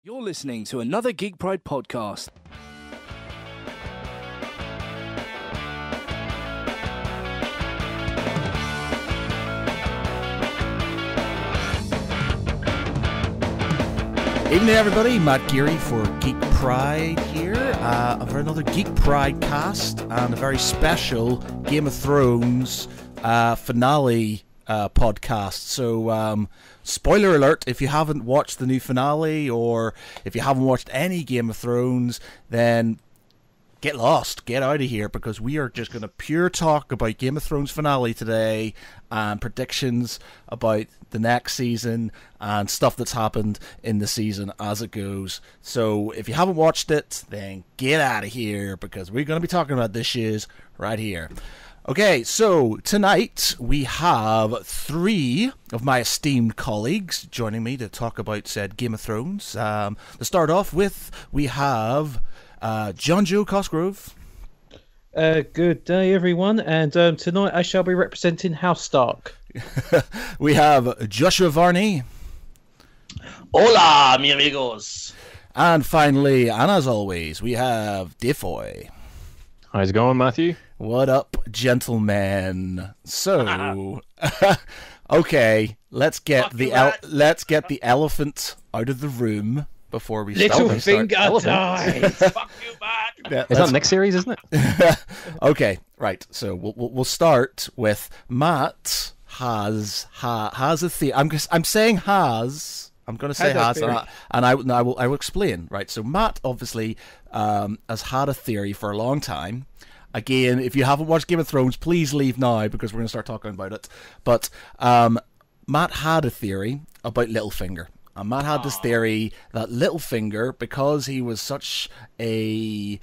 You're listening to another Geek Pride podcast. Evening, everybody. Matt Geary for Geek Pride here for another Geek Pride cast and a very special Game of Thrones finale podcast. So, spoiler alert, if you haven't watched the new finale or if you haven't watched any Game of Thrones, then get lost, get out of here, because we are just going to pure talk about Game of Thrones finale today and predictions about the next season and stuff that's happened in the season as it goes. So if you haven't watched it, then get out of here, because we're going to be talking about this shiz right here. Okay, so tonight we have three of my esteemed colleagues joining me to talk about said Game of Thrones. To start off with, we have Jonjo Cosgrove. Good day, everyone, and tonight I shall be representing House Stark. We have Joshua Varney. Hola, mi amigos. And finally, and as always, we have Defoy. How's it going, Matthew? What up, gentlemen? So, okay, let's get the elephant out of the room before we start. Littlefinger dies. Fuck you, man. Yeah, It's not next series, isn't it? Okay, right. So we'll start with Matt has a theory. I'm saying has. I'm going to say has, and I will explain. Right. So Matt obviously has had a theory for a long time. Again, if you haven't watched Game of Thrones, please leave now, because we're going to start talking about it. But Matt had a theory about Littlefinger. And Matt had this theory that Littlefinger, because he was such a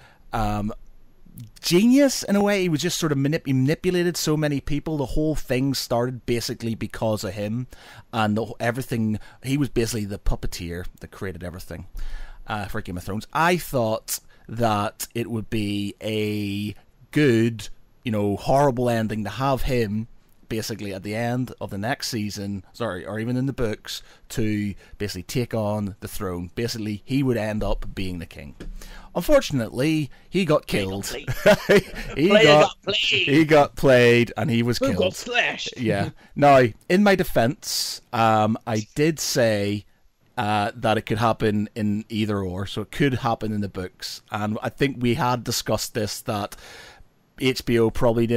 genius in a way, he was just sort of manipulated so many people. The whole thing started basically because of him, and everything. He was basically the puppeteer that created everything for Game of Thrones. I thought that it would be a good, horrible ending to have him basically at the end of the next season, or even in the books, to basically take on the throne. Basically, he would end up being the king. Unfortunately, he got killed. He got played, and he was killed. Who got slashed? Yeah. Now, in my defense, I did say that it could happen in either or, so it could happen in the books, and I think we had discussed this, that HBO probably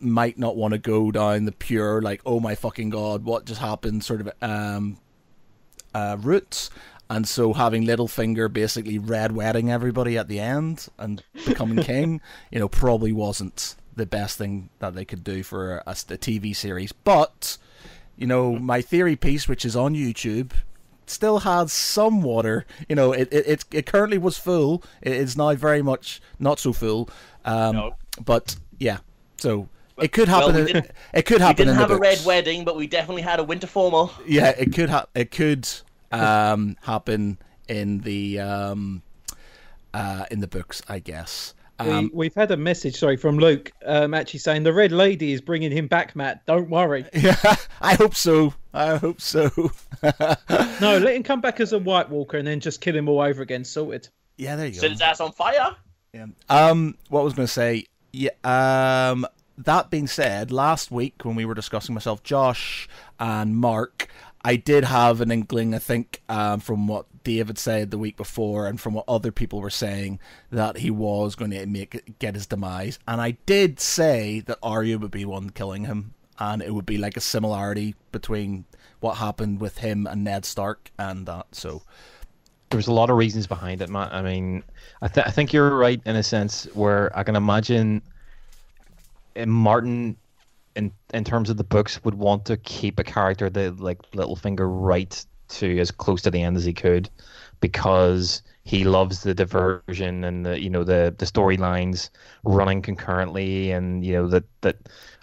might not want to go down the pure, like, oh my fucking god, what just happened sort of routes, and so having Littlefinger basically red wedding everybody at the end and becoming king, probably wasn't the best thing that they could do for a TV series. But, my theory piece, which is on YouTube, still has some water. It currently was full. It is now very much not so full. No. But yeah, so it could happen. It could happen. We didn't in have the a red books. wedding, but we definitely had a winter formal. Yeah, it could. It could happen in the books, I guess. We've had a message, from Luke, actually saying the Red Lady is bringing him back, Matt. Don't worry. Yeah, I hope so. No, let him come back as a White Walker and then just kill him all over again. Sorted. Yeah, there you Set go. his ass on fire. Yeah. What I was going to say. Yeah. That being said, last week when we were discussing myself, Josh, and Mark, I did have an inkling, I think, from what David said the week before and from what other people were saying, that he was going to get his demise. And I did say that Arya would be one killing him, and it would be like a similarity between what happened with him and Ned Stark and that. So There was a lot of reasons behind it, Matt. I mean, I think you're right in a sense where I can imagine Martin, in terms of the books, would want to keep a character that like Littlefinger right to as close to the end as he could, because he loves the diversion and the storylines running concurrently, and that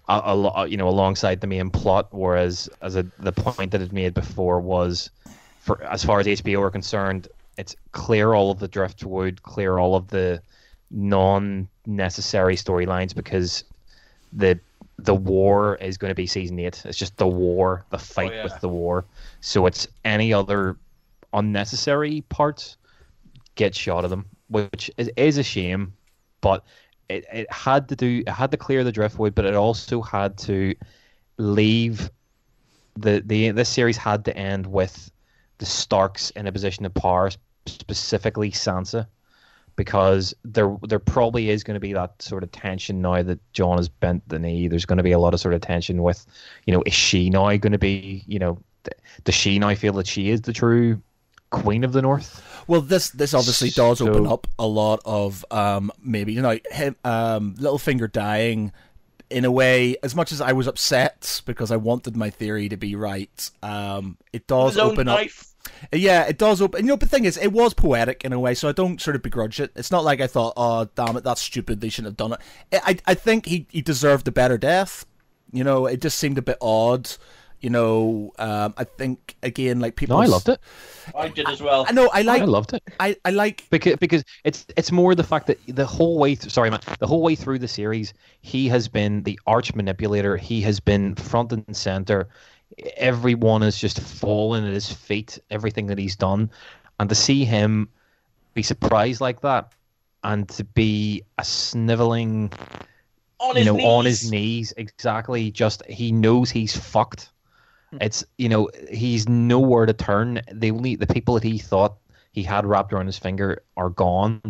alongside the main plot. Whereas the point that it made before was, for as far as HBO are concerned, it's clear all of the driftwood, clear all of the non-necessary storylines, because the war is going to be season 8. It's just the war, the fight with the war. So it's any other unnecessary parts get shot of them, which is a shame. But it had to clear the driftwood, but it also had to leave this series had to end with the Starks in a position of power, specifically Sansa, because there probably is going to be that sort of tension now that Jon has bent the knee. There's going to be a lot of sort of tension with, is she now going to be, does she now feel that she is the true Queen of the North? Well, this obviously does open up a lot of maybe him, Littlefinger dying. In a way, as much as I was upset because I wanted my theory to be right, it does open up. Yeah, it does open. But the thing is, it was poetic in a way, so I don't sort of begrudge it. It's not like I thought, oh, damn it, that's stupid, they shouldn't have done it. I think he deserved a better death. It just seemed a bit odd. I think again, like people. No, I loved it. I did as well. I know. I loved it. I like because it's more the fact that the whole way. The whole way through the series, he has been the arch manipulator. He has been front and center. Everyone has just fallen at his feet. Everything that he's done, and to see him be surprised like that, and to be a sniveling. On his knees, exactly. Just he knows he's fucked. It's he's nowhere to turn. The people that he thought he had wrapped around his finger are gone.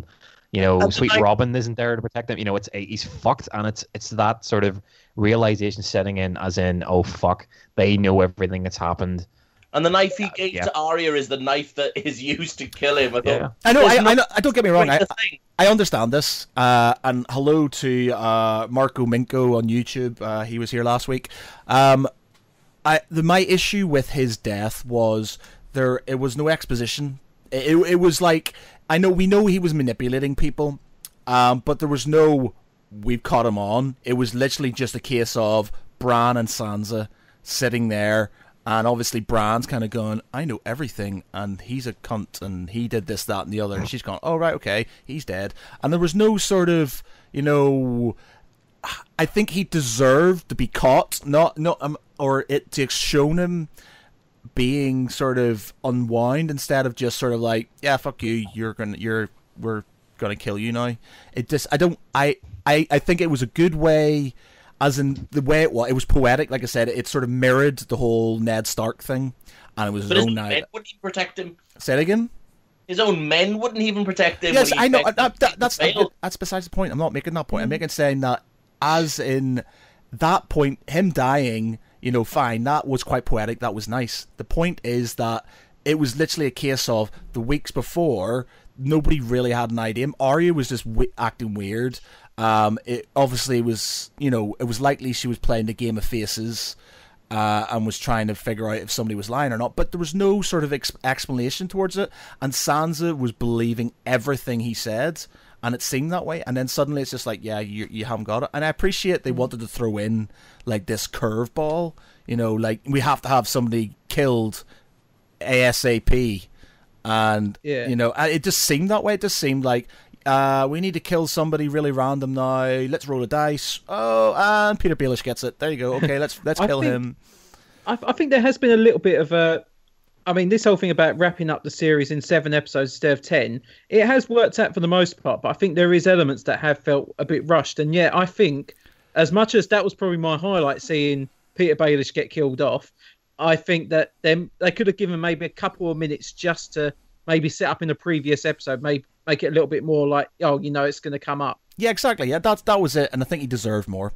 Sweet Robin isn't there to protect him. He's fucked, and it's that sort of realization setting in, as in, oh fuck, they know everything that's happened. And the knife he gave to Arya is the knife that is used to kill him. I know. I don't get me wrong. I understand this. And hello to Marco Minko on YouTube. He was here last week. My issue with his death was it was no exposition. It was like, we know he was manipulating people, but there was no we've caught him on. It was literally just a case of Bran and Sansa sitting there. And obviously Bran's kind of going, I know everything, and he's a cunt, and he did this, that, and the other. And she's gone, oh, right, okay, he's dead. And there was no sort of, I think he deserved to be caught, or it to have shown him being sort of unwind instead of just sort of like, yeah, fuck you, we're gonna kill you now. It just, I think it was a good way. As in the way it was poetic. Like I said, it sort of mirrored the whole Ned Stark thing, and it was his own night. Wouldn't even protect him. Say it again. His own men wouldn't even protect him. Yes, I know. That's besides the point. I'm not making that point. I'm making saying that, as in that point, him dying. Fine. That was quite poetic. That was nice. The point is that it was literally a case of the weeks before. Nobody really had an idea. Arya was just acting weird. It obviously was, it was likely she was playing the game of faces, and was trying to figure out if somebody was lying or not. But there was no sort of explanation towards it. And Sansa was believing everything he said, and it seemed that way. And then suddenly it's just like, yeah, you haven't got it. And I appreciate they wanted to throw in like this curveball, like we have to have somebody killed ASAP. And it just seemed that way. It just seemed like, we need to kill somebody really random now. Let's roll a dice. Oh, and Peter Baelish gets it. There you go. Okay, let's kill him. I think there has been a little bit of a. I mean, this whole thing about wrapping up the series in 7 episodes instead of 10, it has worked out for the most part. But I think there is elements that have felt a bit rushed. And yeah, I think as much as that was probably my highlight, seeing Peter Baelish get killed off, I think that they could have given maybe a couple of minutes just to maybe set up in the previous episode, maybe make it a little bit more like, it's going to come up. Yeah, exactly. Yeah, that was it, and I think he deserved more.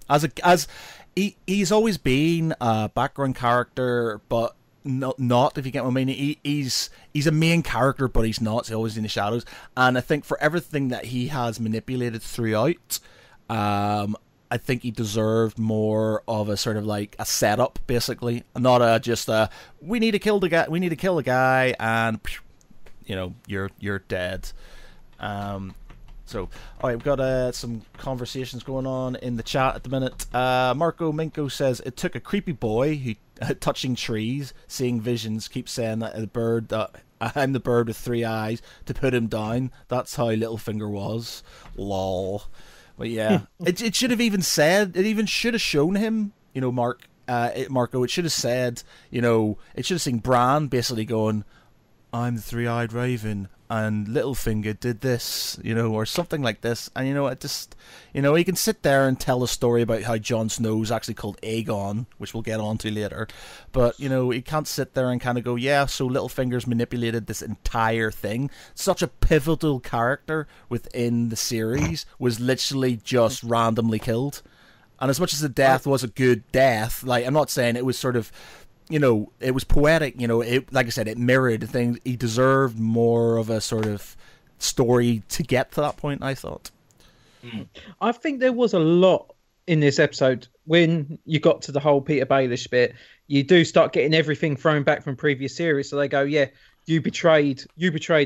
He's always been a background character, but not if you get what I mean. He's a main character, but he's not. He's always in the shadows, and I think for everything that he has manipulated throughout, I think he deserved more of a sort of like a setup, basically, not just we need to kill the guy. We need to kill the guy, and you're dead. So, all right, we've got some conversations going on in the chat at the minute. Marco Minko says it took a creepy boy who touching trees, seeing visions, keeps saying that I'm the bird with 3 eyes to put him down. That's how Littlefinger was. Lol. But yeah, it should have even said. It even should have shown him. Marco. It should have said. It should have seen Bran basically going, I'm the 3-eyed raven, and Littlefinger did this, or something like this, and it just, you can sit there and tell a story about how Jon Snow's actually called Aegon, which we'll get on to later, but you can't sit there and kind of go, yeah, so Littlefinger's manipulated this entire thing. Such a pivotal character within the series was literally just randomly killed, and as much as the death was a good death, like, I'm not saying it was sort of, it was poetic, like I said, it mirrored things. He deserved more of a sort of story to get to that point, I thought. I think there was a lot in this episode. When you got to the whole Peter Baelish bit, you do start getting everything thrown back from previous series. So they go, yeah, you betrayed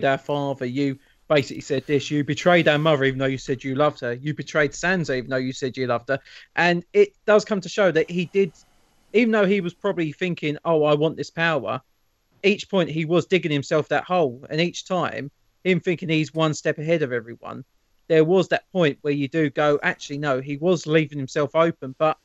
our father. You basically said this. You betrayed our mother, even though you said you loved her. You betrayed Sansa, even though you said you loved her. And it does come to show that he did, even though he was probably thinking, oh, I want this power, each point he was digging himself that hole. And each time, him thinking he's one step ahead of everyone, there was that point where you do go, actually, no, he was leaving himself open. But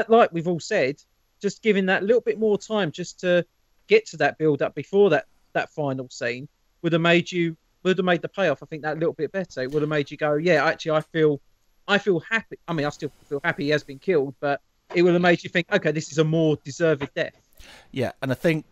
like we've all said, just giving that little bit more time just to get to that build-up before that final scene would have made the payoff, I think, that little bit better. It would have made you go, yeah, actually, I feel happy. I mean, I still feel happy he has been killed, but it would have made you think, okay, this is a more deserved death. Yeah, and I think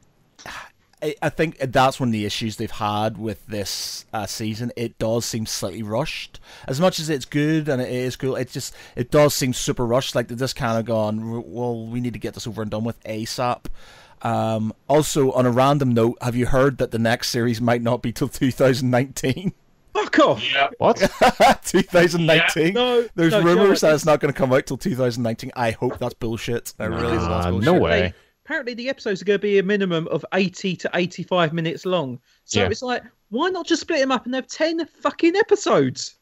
that's one of the issues they've had with this season. It does seem slightly rushed. As much as it's good and it is cool, it does seem super rushed. Like, they're just kind of gone, well, we need to get this over and done with ASAP. Also, on a random note, have you heard that the next series might not be till 2019? Fuck off! Yeah. What? 2019? Yeah. No, There's no, rumors John, that it's not going to come out till 2019. I hope that's bullshit. I really hope that's bullshit. No way. Apparently, the episodes are going to be a minimum of 80 to 85 minutes long. So Yeah. it's like, why not just split them up and have 10 fucking episodes?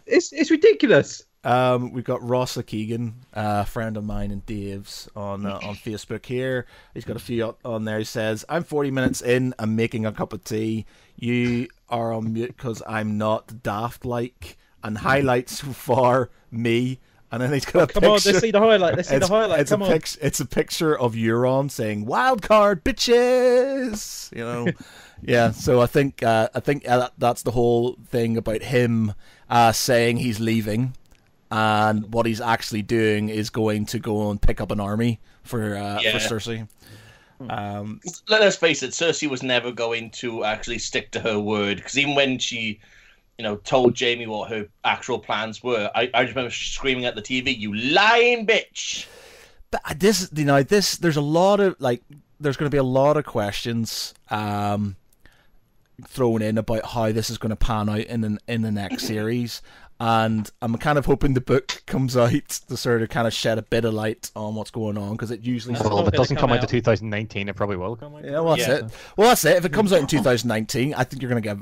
It's ridiculous. We've got Ross Keegan, a friend of mine and Dave's on Facebook here. He's got a few on there. He says, I'm 40 minutes in. I'm making a cup of tea. You are on mute because I'm not daft-like. And highlights so far, me. And then he's got a picture. Come on, let's see the highlight. It's a picture of Euron saying "Wild card, bitches." Yeah. So I think that's the whole thing about him saying he's leaving, and what he's actually doing is going to go and pick up an army for Cersei. Let's face it, Cersei was never going to actually stick to her word, because even when she, told Jaime what her actual plans were, I just remember screaming at the TV, "You lying bitch!" But there's a lot of there's going to be a lot of questions thrown in about how this is going to pan out in the next series. And I'm kind of hoping the book comes out to sort of kind of shed a bit of light on what's going on, because it usually... Well, if it doesn't come out to 2019, it probably will come out. Yeah, well, that's it. Well, that's it. If it comes out in 2019, I think you're going to get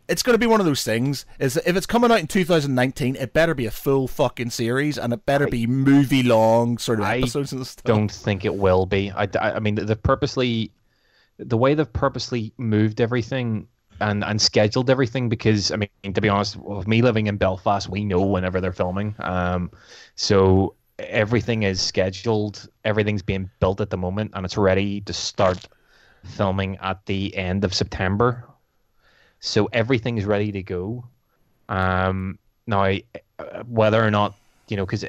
it's going to be one of those things, is that if it's coming out in 2019, it better be a full fucking series, and it better be movie-long sort of episodes and stuff. I don't think it will be. I mean, the way they've purposely moved everything and scheduled everything, because I mean, to be honest, with me living in Belfast, we know whenever they're filming, so everything is scheduled, everything's being built at the moment, and it's ready to start filming at the end of September, so everything's ready to go. Now, whether or not, because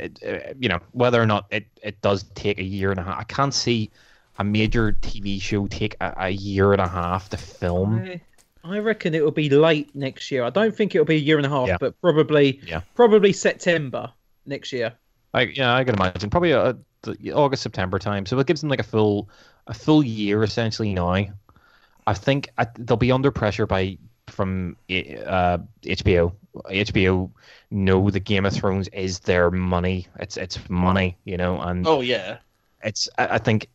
whether or not it does take a year and a half, I can't see a major TV show take a year and a half to film. I reckon it will be late next year. I don't think it'll be a year and a half, but probably September next year. I can imagine probably the August, September time. So it gives them like a full year essentially now. I think they'll be under pressure from HBO. HBO know the Game of Thrones is their money. It's money, and I think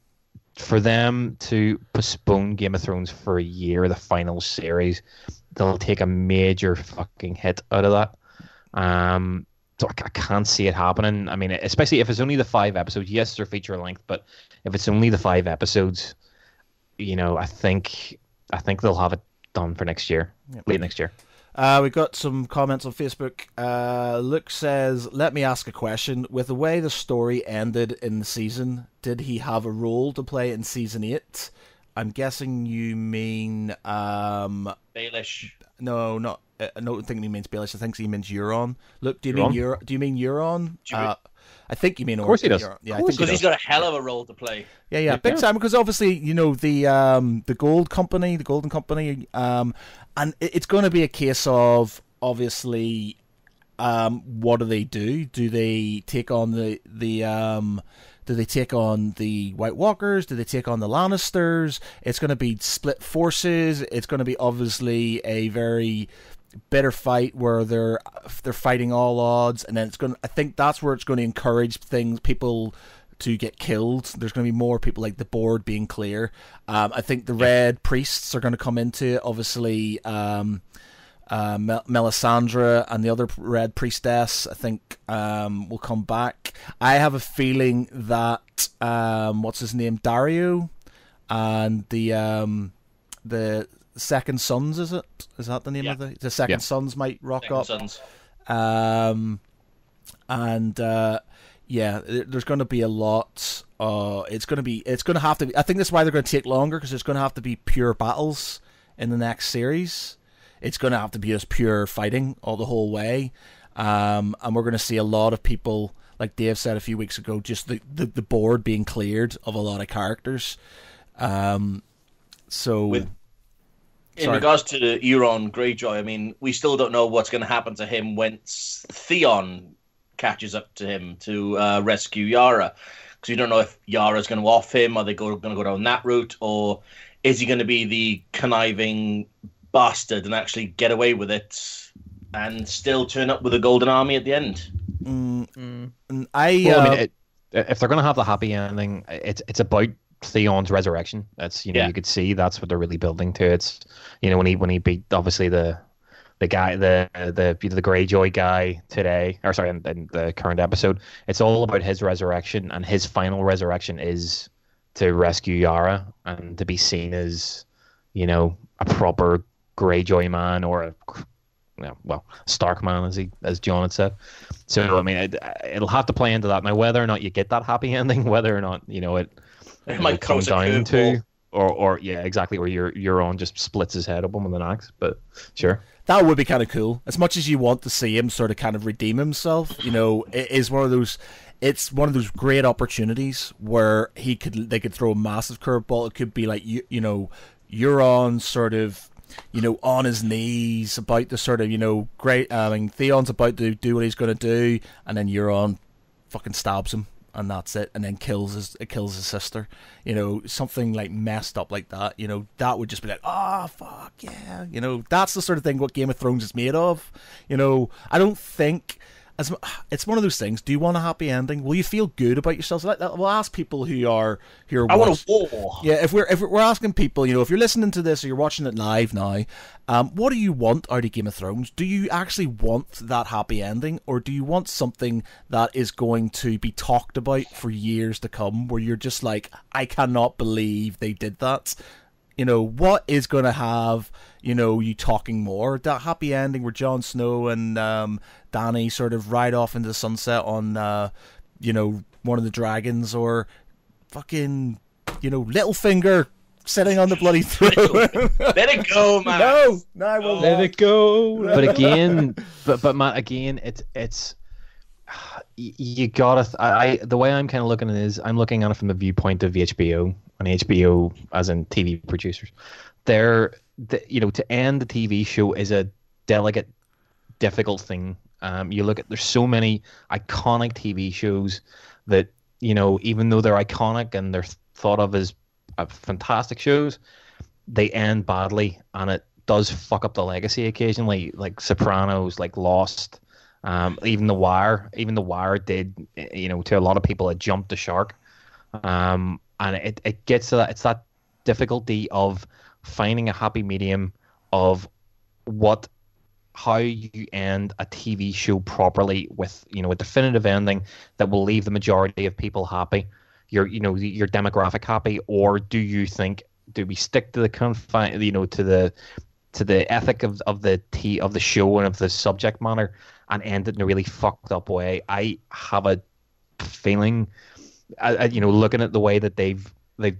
for them to postpone Game of Thrones for a year, the final series, they'll take a major fucking hit out of that. So I can't see it happening. I mean, especially if it's only the 5 episodes. Yes, they're feature length, but if it's only the 5 episodes, I think they'll have it done for next year, late next year. We got some comments on Facebook. Luke says, let me ask a question. With the way the story ended in the season, did he have a role to play in season 8? I'm guessing you mean Baelish. No, not. I don't think he means Baelish. I think he means Euron. Look, do you Euron? mean Do you mean Euron? I think you mean. Of course he does. Euron. Yeah, Because he's got a hell of a role to play. Yeah, big time. Because obviously, the Gold Company, the Golden Company, and it's going to be a case of obviously, what do they do? Do they take on do they take on the White Walkers? Do they take on the Lannisters? It's going to be split forces. It's going to be obviously a very bitter fight where they're fighting all odds, and then I think that's where it's going to encourage people to get killed. There's going to be more people like the board being clear. I think the Red Priests are going to come into it. Obviously, Melisandre and the other Red Priestess, I think, will come back. I have a feeling that what's his name, Dario, and the Second Sons, is it? Is that the name of the Second Sons might rock Second up? Sons. There's going to be a lot. It's going to have to be. I think that's why they're going to take longer, because there's going to have to be pure battles in the next series. It's going to have to be just pure fighting all the whole way, and we're going to see a lot of people, like Dave said a few weeks ago, just the board being cleared of a lot of characters. In regards to Euron Greyjoy, I mean, we still don't know what's going to happen to him once Theon catches up to him to rescue Yara. Because you don't know if Yara's going to off him, or they're going to go down that route, or is he going to be the conniving bastard and actually get away with it and still turn up with a golden army at the end? If they're going to have the happy ending, it's about Theon's resurrection. That's you could see that's what they're really building to. It's when he beat obviously the guy the Greyjoy guy today, or sorry, in the current episode. It's all about his resurrection, and his final resurrection is to rescue Yara and to be seen as a proper Greyjoy man, or Stark man, as John had said. So I mean, it'll have to play into that. Now, whether or not you get that happy ending, whether or not it might come cause a down to, curveball. or exactly, where Euron just splits his head open with an axe. But sure, that would be kind of cool. As much as you want to see him sort of kind of redeem himself, it is one of those. It's one of those great opportunities where they could throw a massive curveball. It could be like Euron sort of on his knees about to sort of great. I mean, Theon's about to do what he's going to do, and then Euron fucking stabs him. And that's it, and then kills his sister. Something like messed up like that. That would just be like, oh fuck yeah. That's the sort of thing what Game of Thrones is made of. I don't think it's one of those things. Do you want a happy ending? Will you feel good about yourselves? We'll ask people who are I want a war. Yeah, if we're asking people, if you're listening to this or you're watching it live now, what do you want out of Game of Thrones? Do you actually want that happy ending, or do you want something that is going to be talked about for years to come, where you're just like, I cannot believe they did that? What is going to have, you talking more? That happy ending where Jon Snow and Dany sort of ride off into the sunset on, one of the dragons, or fucking, Littlefinger sitting on the bloody throne. Let it go, man. No, I won't. Let it go. But again, but Matt, again, it's you gotta. The way I'm kind of looking at it is, I'm looking at it from the viewpoint of HBO, and HBO as in TV producers. To end the TV show is a delicate, difficult thing. You look at, there's so many iconic TV shows that even though they're iconic and they're thought of as fantastic shows, they end badly, and it does fuck up the legacy occasionally, like Sopranos, like Lost. Even The Wire did, to a lot of people, it jumped the shark. And it gets to that, it's that difficulty of finding a happy medium of how you end a TV show properly with, a definitive ending that will leave the majority of people happy, your demographic happy, or do we stick to the to the ethic of the show and of the subject matter, and end it in a really fucked up way? I have a feeling, looking at the way that they've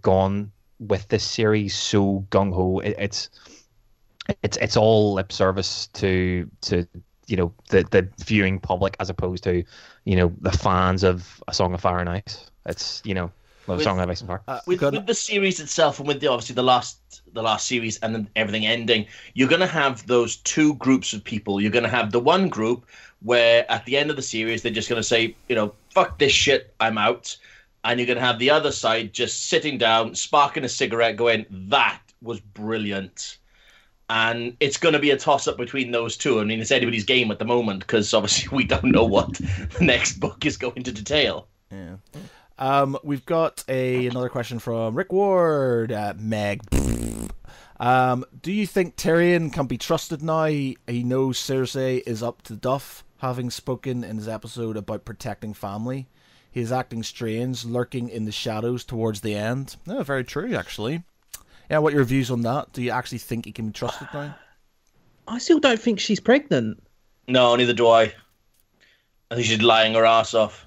gone with this series so gung ho. It's all lip service to the viewing public as opposed to the fans of A Song of Fire and Ice. It's A Song of Ice and Fire. With the series itself, and with obviously the last series and then everything ending, you're going to have those two groups of people. You're going to have the one group where at the end of the series they're just going to say, fuck this shit, I'm out. And you're going to have the other side just sitting down, sparking a cigarette, going, that was brilliant. And it's going to be a toss-up between those two. I mean, it's anybody's game at the moment because obviously we don't know what the next book is going to detail. Yeah. We've got another question from Rick Ward at Meg. Do you think Tyrion can be trusted now? He knows Cersei is up to duff, having spoken in his episode about protecting family. He is acting strange, lurking in the shadows towards the end. Oh, very true, actually. Yeah, what are your views on that? Do you actually think he can be trusted now? I still don't think she's pregnant. No, neither do I. I think she's lying her ass off.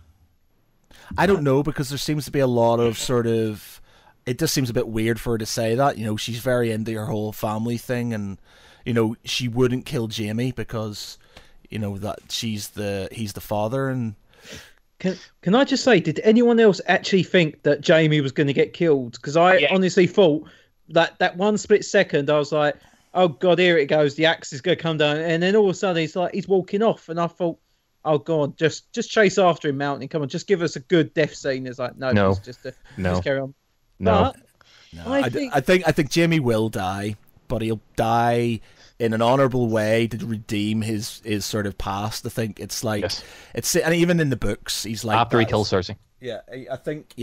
I don't know, because there seems to be a lot of sort of... It just seems a bit weird for her to say that. She's very into her whole family thing, and, she wouldn't kill Jaime because, that he's the father, and... Can I just say, did anyone else actually think that Jaime was going to get killed? Because I honestly thought that one split second, I was like, oh God, here it goes. The axe is going to come down. And then all of a sudden he's walking off. And I thought, oh God, just chase after him, Mountain. Come on, just give us a good death scene. It's like, no. Just carry on. No. I think Jaime will die, but he'll die in an honourable way to redeem his sort of past. I think it's like it's, and even in the books, he's like after he kills Cersei. Yeah, I think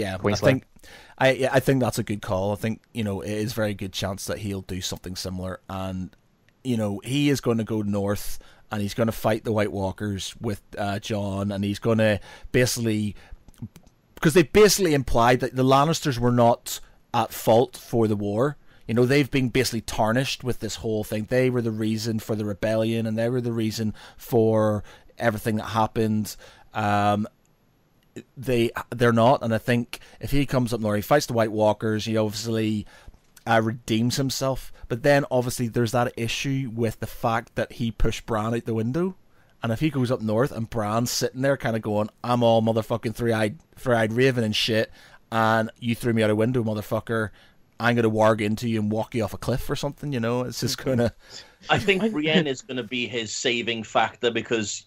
I think that's a good call. I think it is a very good chance that he'll do something similar, and he is going to go north and he's going to fight the White Walkers with Jon, and he's going to basically, because they basically implied that the Lannisters were not at fault for the war. They've been basically tarnished with this whole thing. They were the reason for the rebellion, and they were the reason for everything that happened. They're not, and I think if he comes up north, he fights the White Walkers, he obviously redeems himself. But then obviously there's that issue with the fact that he pushed Bran out the window. And if he goes up north and Bran's sitting there kind of going, I'm all motherfucking three-eyed raven and shit, and you threw me out a window, motherfucker, I'm going to warg into you and walk you off a cliff or something, it's just going to... I think Brienne is going to be his saving factor because,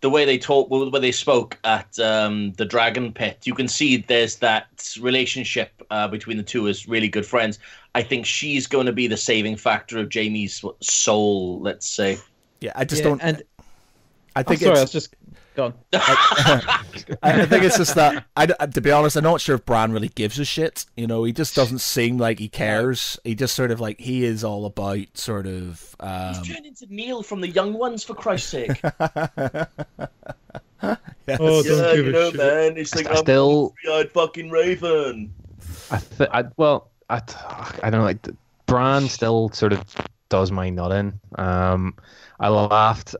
the way they talk, the way they spoke at the Dragon Pit, you can see there's that relationship between the two as really good friends. I think she's going to be the saving factor of Jaime's soul, let's say. Yeah, I just don't... And... I think I was just... Go on. I think it's just that, to be honest, I'm not sure if Bran really gives a shit. He just doesn't seem like he cares. He just sort of like, he is all about sort of... He's turned into Neil from The Young Ones, for Christ's sake. Yes. Oh, don't give a shit. Man. It's like, I'm a three-eyed fucking raven. I don't know, like, Bran still sort of does my nut in. I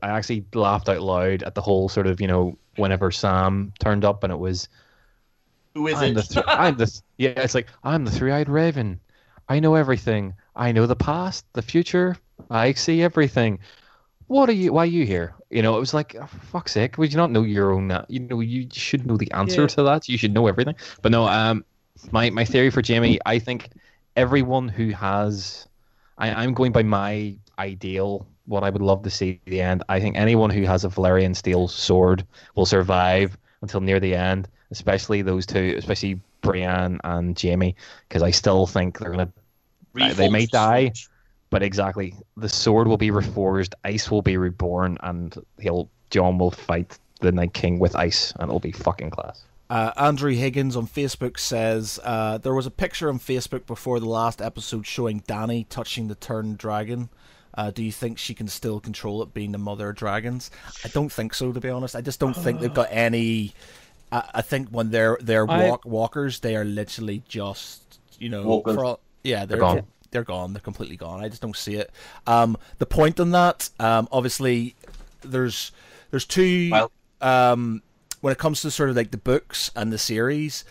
actually laughed out loud at the whole sort of, whenever Sam turned up and it was, who is it? It's like, I'm the three-eyed raven. I know everything. I know the past, the future. I see everything. Why are you here? It was like, oh, for fuck's sake, would you not know your own, you should know the answer to that. You should know everything. But no, my theory for Jaime, I think everyone who has, I'm going by my ideal, what I would love to see at the end. I think anyone who has a Valyrian steel sword will survive until near the end, especially those two, especially Brienne and Jaime, because I still think they're going to... They may die, but exactly. The sword will be reforged, ice will be reborn, and Jon will fight the Night King with ice, and it'll be fucking class. Andrew Higgins on Facebook says, there was a picture on Facebook before the last episode showing Dany touching the turned dragon. Do you think she can still control it, being the mother of dragons? I don't think so, to be honest. I just don't think they've got any... I think when they're walkers, they are literally just, they're gone. They're gone. They're completely gone. I just don't see it. The point on that, obviously, there's two... when it comes to sort of like the books and the series,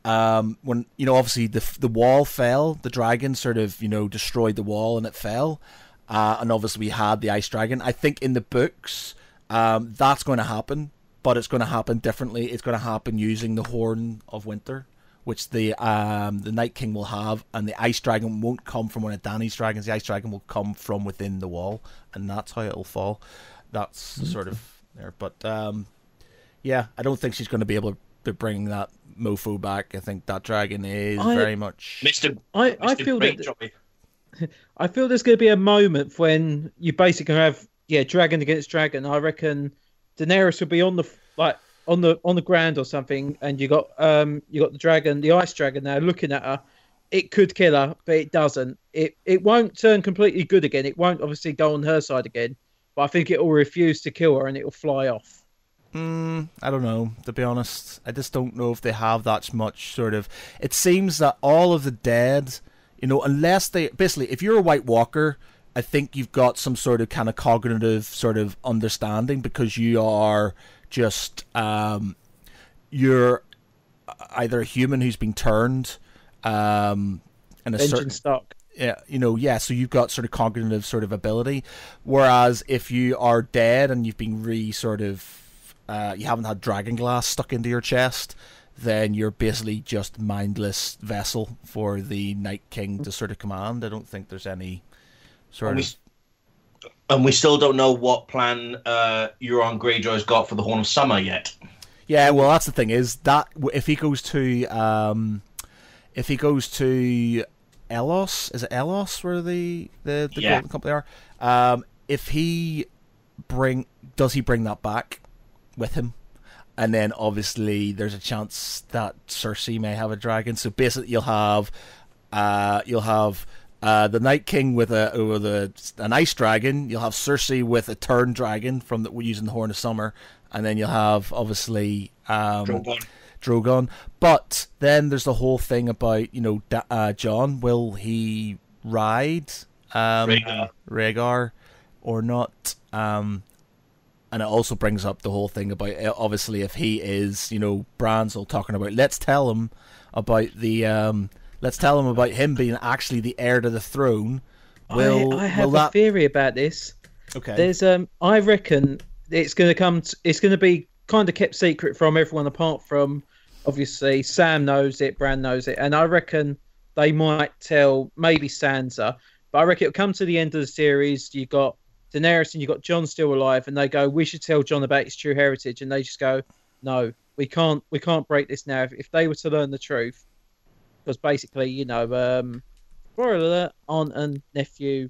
when obviously the wall fell, the dragon sort of destroyed the wall and it fell, and obviously we had the ice dragon. I think in the books, that's going to happen, but it's going to happen differently. It's going to happen using the Horn of Winter, which the Night King will have, and the ice dragon won't come from one of Dany's dragons. The ice dragon will come from within the wall, and that's how it'll fall. That's sort of there, but yeah, I don't think she's going to be able to bring that mofo back. I think that dragon is very much I feel I feel there's going to be a moment when you basically have dragon against dragon. I reckon Daenerys will be on the ground or something, and you got the dragon, the ice dragon there looking at her. It could kill her, but it doesn't. It won't turn completely good again. It won't obviously go on her side again, but I think it will refuse to kill her and it will fly off. I don't know, to be honest. I just don't know if they have that much sort of... It seems that all of the dead, unless they... Basically, if you're a White Walker, I think you've got some sort of kind of cognitive sort of understanding, because you are just... you're either a human who's been turned... and a certain stock. Yeah, so you've got sort of cognitive sort of ability. Whereas if you are dead and you've been you haven't had dragon glass stuck into your chest, then you're basically just mindless vessel for the Night King to sort of command. I don't think there's any sort of... And we still don't know what plan Euron Greyjoy's got for the Horn of Summer yet. Yeah, well, that's the thing, is that if he goes to Elos, is it Elos where the Golden Company are? Does he bring that back with him? And then obviously there's a chance that Cersei may have a dragon. So basically you'll have the Night King with an ice dragon. You'll have Cersei with a turned dragon using the Horn of Summer, and then you'll have obviously Drogon. But then there's the whole thing about Jon. Will he ride Rhaegar or not? And it also brings up the whole thing about, obviously, if he is, Bran's all talking about, let's tell him about him being actually the heir to the throne. I have a theory about this. Okay. There's I reckon it's going to be kind of kept secret from everyone, apart from obviously Sam knows it, Bran knows it, and I reckon they might tell maybe Sansa, but I reckon it'll come to the end of the series. You got Daenerys and you got Jon still alive, and they go, we should tell Jon about his true heritage, and they just go, no, we can't break this now. If they were to learn the truth, because basically, spoiler alert, aunt and nephew.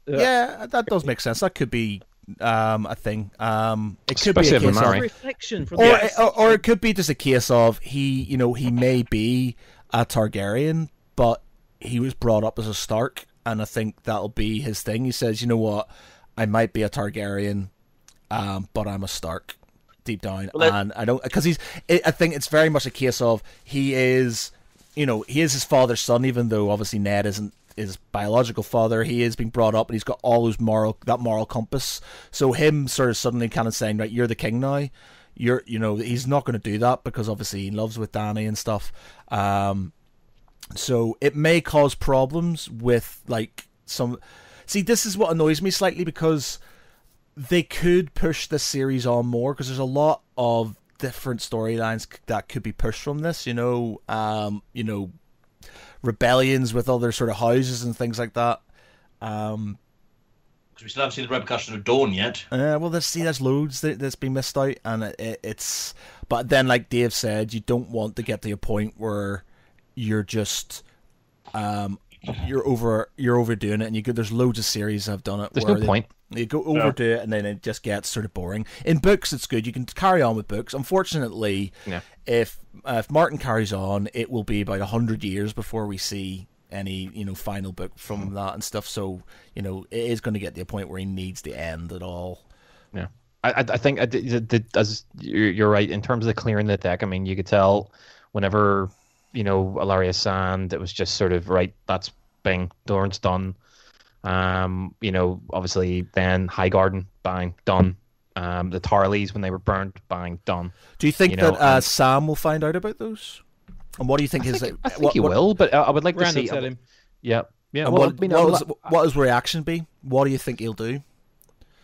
Yeah, that does make sense. That could be a thing. It could Especially be a case of reflection from or it could be just a case of he may be a Targaryen, but he was brought up as a Stark, and I think that'll be his thing. He says, you know what, I might be a Targaryen, but I'm a Stark deep down, and I don't, because I think it's very much a case of he is his father's son, even though obviously Ned isn't his biological father. He is being brought up, and he's got all those moral compass. So him sort of suddenly kind of saying, right, you're the king now. He's not going to do that, because obviously he loves with Dany and stuff. So it may cause problems with some. See, this is what annoys me slightly, because they could push this series on more, because there's a lot of different storylines that could be pushed from this. Rebellions with other sort of houses and things like that. We still haven't seen the repercussions of Dawn yet. Well, there's loads that's been missed out, and it's. But then, like Dave said, you don't want to get to a point where you're just you're overdoing it, and there's loads of series that have done it. There's no point. You go overdo it, and then it just gets sort of boring. In books, it's good. You can carry on with books. Unfortunately, if Martin carries on, it will be about 100 years before we see any final book from that and stuff. So it is going to get to a point where he needs to end it all. Yeah, I think as you're right in terms of clearing the deck. I mean, you could tell whenever Ilaria Sand, it was just sort of right. That's bing, Dorne's done. Obviously then Highgarden, bang, done. The Tarleys when they were burnt, bang, done. Do you think that Sam will find out about those? And what do you think I think he will, but I would like to see. Tell him. Yeah, yeah. And Well, what his reaction be? What do you think he'll do?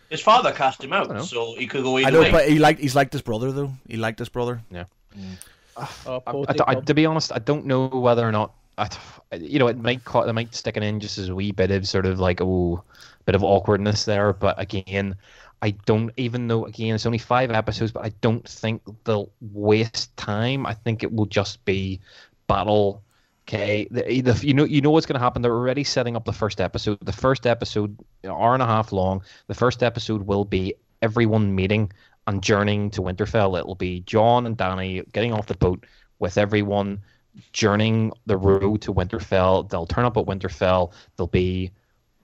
His father cast him out, so he could go either I know, way. but he's liked his brother though. He liked his brother. Yeah. Oh, To be honest, I don't know whether or not. It might stick it in just as a wee bit of sort of like bit of awkwardness there. But again, I don't even know. Again, it's only 5 episodes, but I don't think they'll waste time. I think it will just be battle. Okay, you know what's going to happen. They're already setting up the first episode. The first episode, an hour and a half long. The first episode will be everyone meeting and journeying to Winterfell. It'll be Jon and Dany getting off the boat with everyone, journeying the road to Winterfell. They'll turn up at Winterfell. There'll be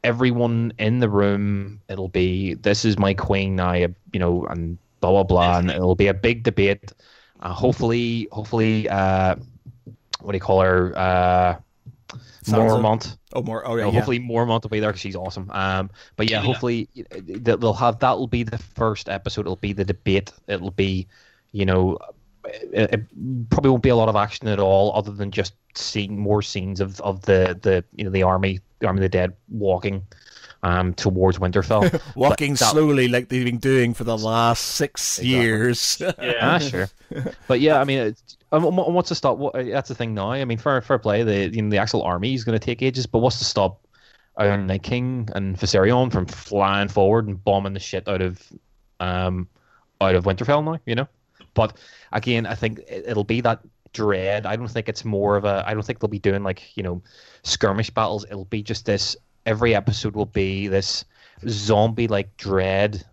everyone in the room. It'll be, this is my queen now, and blah blah blah, and it'll be a big debate. Hopefully, what do you call her? Mormont. Hopefully Mormont will be there because she's awesome. But yeah, hopefully that'll be the first episode. It'll be the debate. It'll be, it probably won't be a lot of action at all, other than just seeing more scenes of the army of the dead walking towards Winterfell. Walking slowly like they've been doing for the last 6 years. Yeah, sure. But yeah, I mean, what's to stop? That's the thing now. I mean, fair play. The actual army is going to take ages, but what's to stop Iron Night King and Viserion from flying forward and bombing the shit out of Winterfell now? But again, I think it'll be that dread. I don't think it's more of a. I don't think they'll be doing skirmish battles. It'll be just this. Every episode will be this zombie-like dread.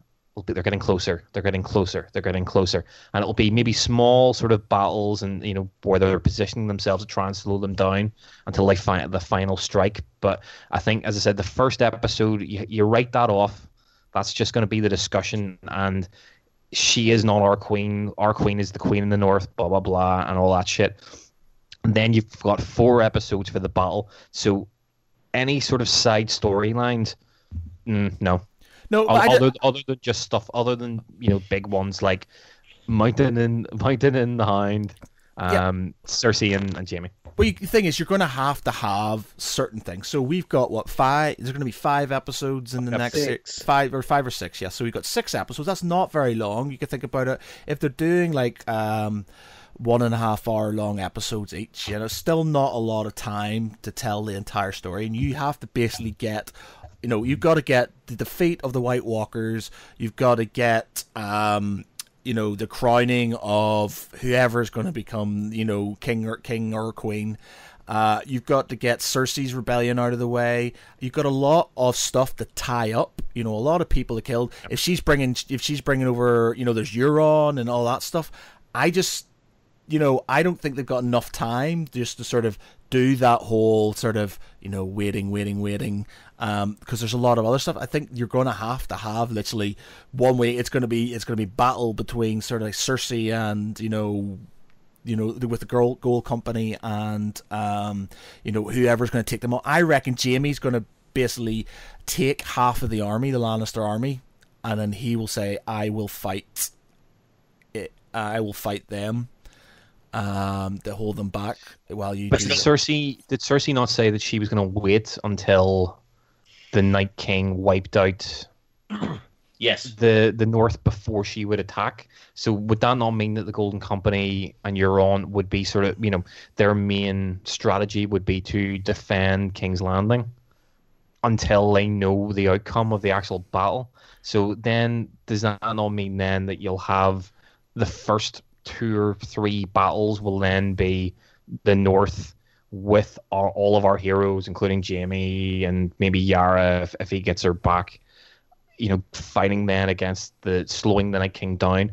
They're getting closer. They're getting closer. They're getting closer, and it'll be maybe small sort of battles, and where they're positioning themselves to try and slow them down until they find the final strike. But I think, as I said, the first episode, you write that off. That's just going to be the discussion, and she is not our queen. Our queen is the queen in the north. Blah blah blah, and all that shit. And then you've got 4 episodes for the battle. So any sort of side storylines, no. No, other than just stuff, other than big ones like Mountain and the Hound, Cersei and Jaime. Well, the thing is, you're going to have certain things. So we've got 5? There's going to be 5 episodes in the next 6. 5 or 6. Yeah, so we've got 6 episodes. That's not very long. You can think about it. If they're doing 1.5 hour long episodes each, still not a lot of time to tell the entire story, and you have to basically get. You've got to get the defeat of the White Walkers. You've got to get, the crowning of whoever's going to become, king or queen. You've got to get Cersei's rebellion out of the way. You've got a lot of stuff to tie up. A lot of people are killed. If she's bringing over, there's Euron and all that stuff. I don't think they've got enough time just to sort of do that whole sort of, waiting, because there's a lot of other stuff. I think you're going to have literally one way. It's going to be battle between sort of like Cersei and, with the Gold Company and, whoever's going to take them on. I reckon Jaime's going to basically take half of the army, the Lannister army, and then he will say, I will fight them. To hold them back while you. But did Cersei not say that she was going to wait until the Night King wiped out? Yes. The North before she would attack. So would that not mean that the Golden Company and Euron would be sort of their main strategy would be to defend King's Landing until they know the outcome of the actual battle? So then does that not mean then that you'll have the first 2 or 3 battles will then be the North with all of our heroes, including Jaime and maybe Yara if he gets her back, fighting then against slowing the Night King down,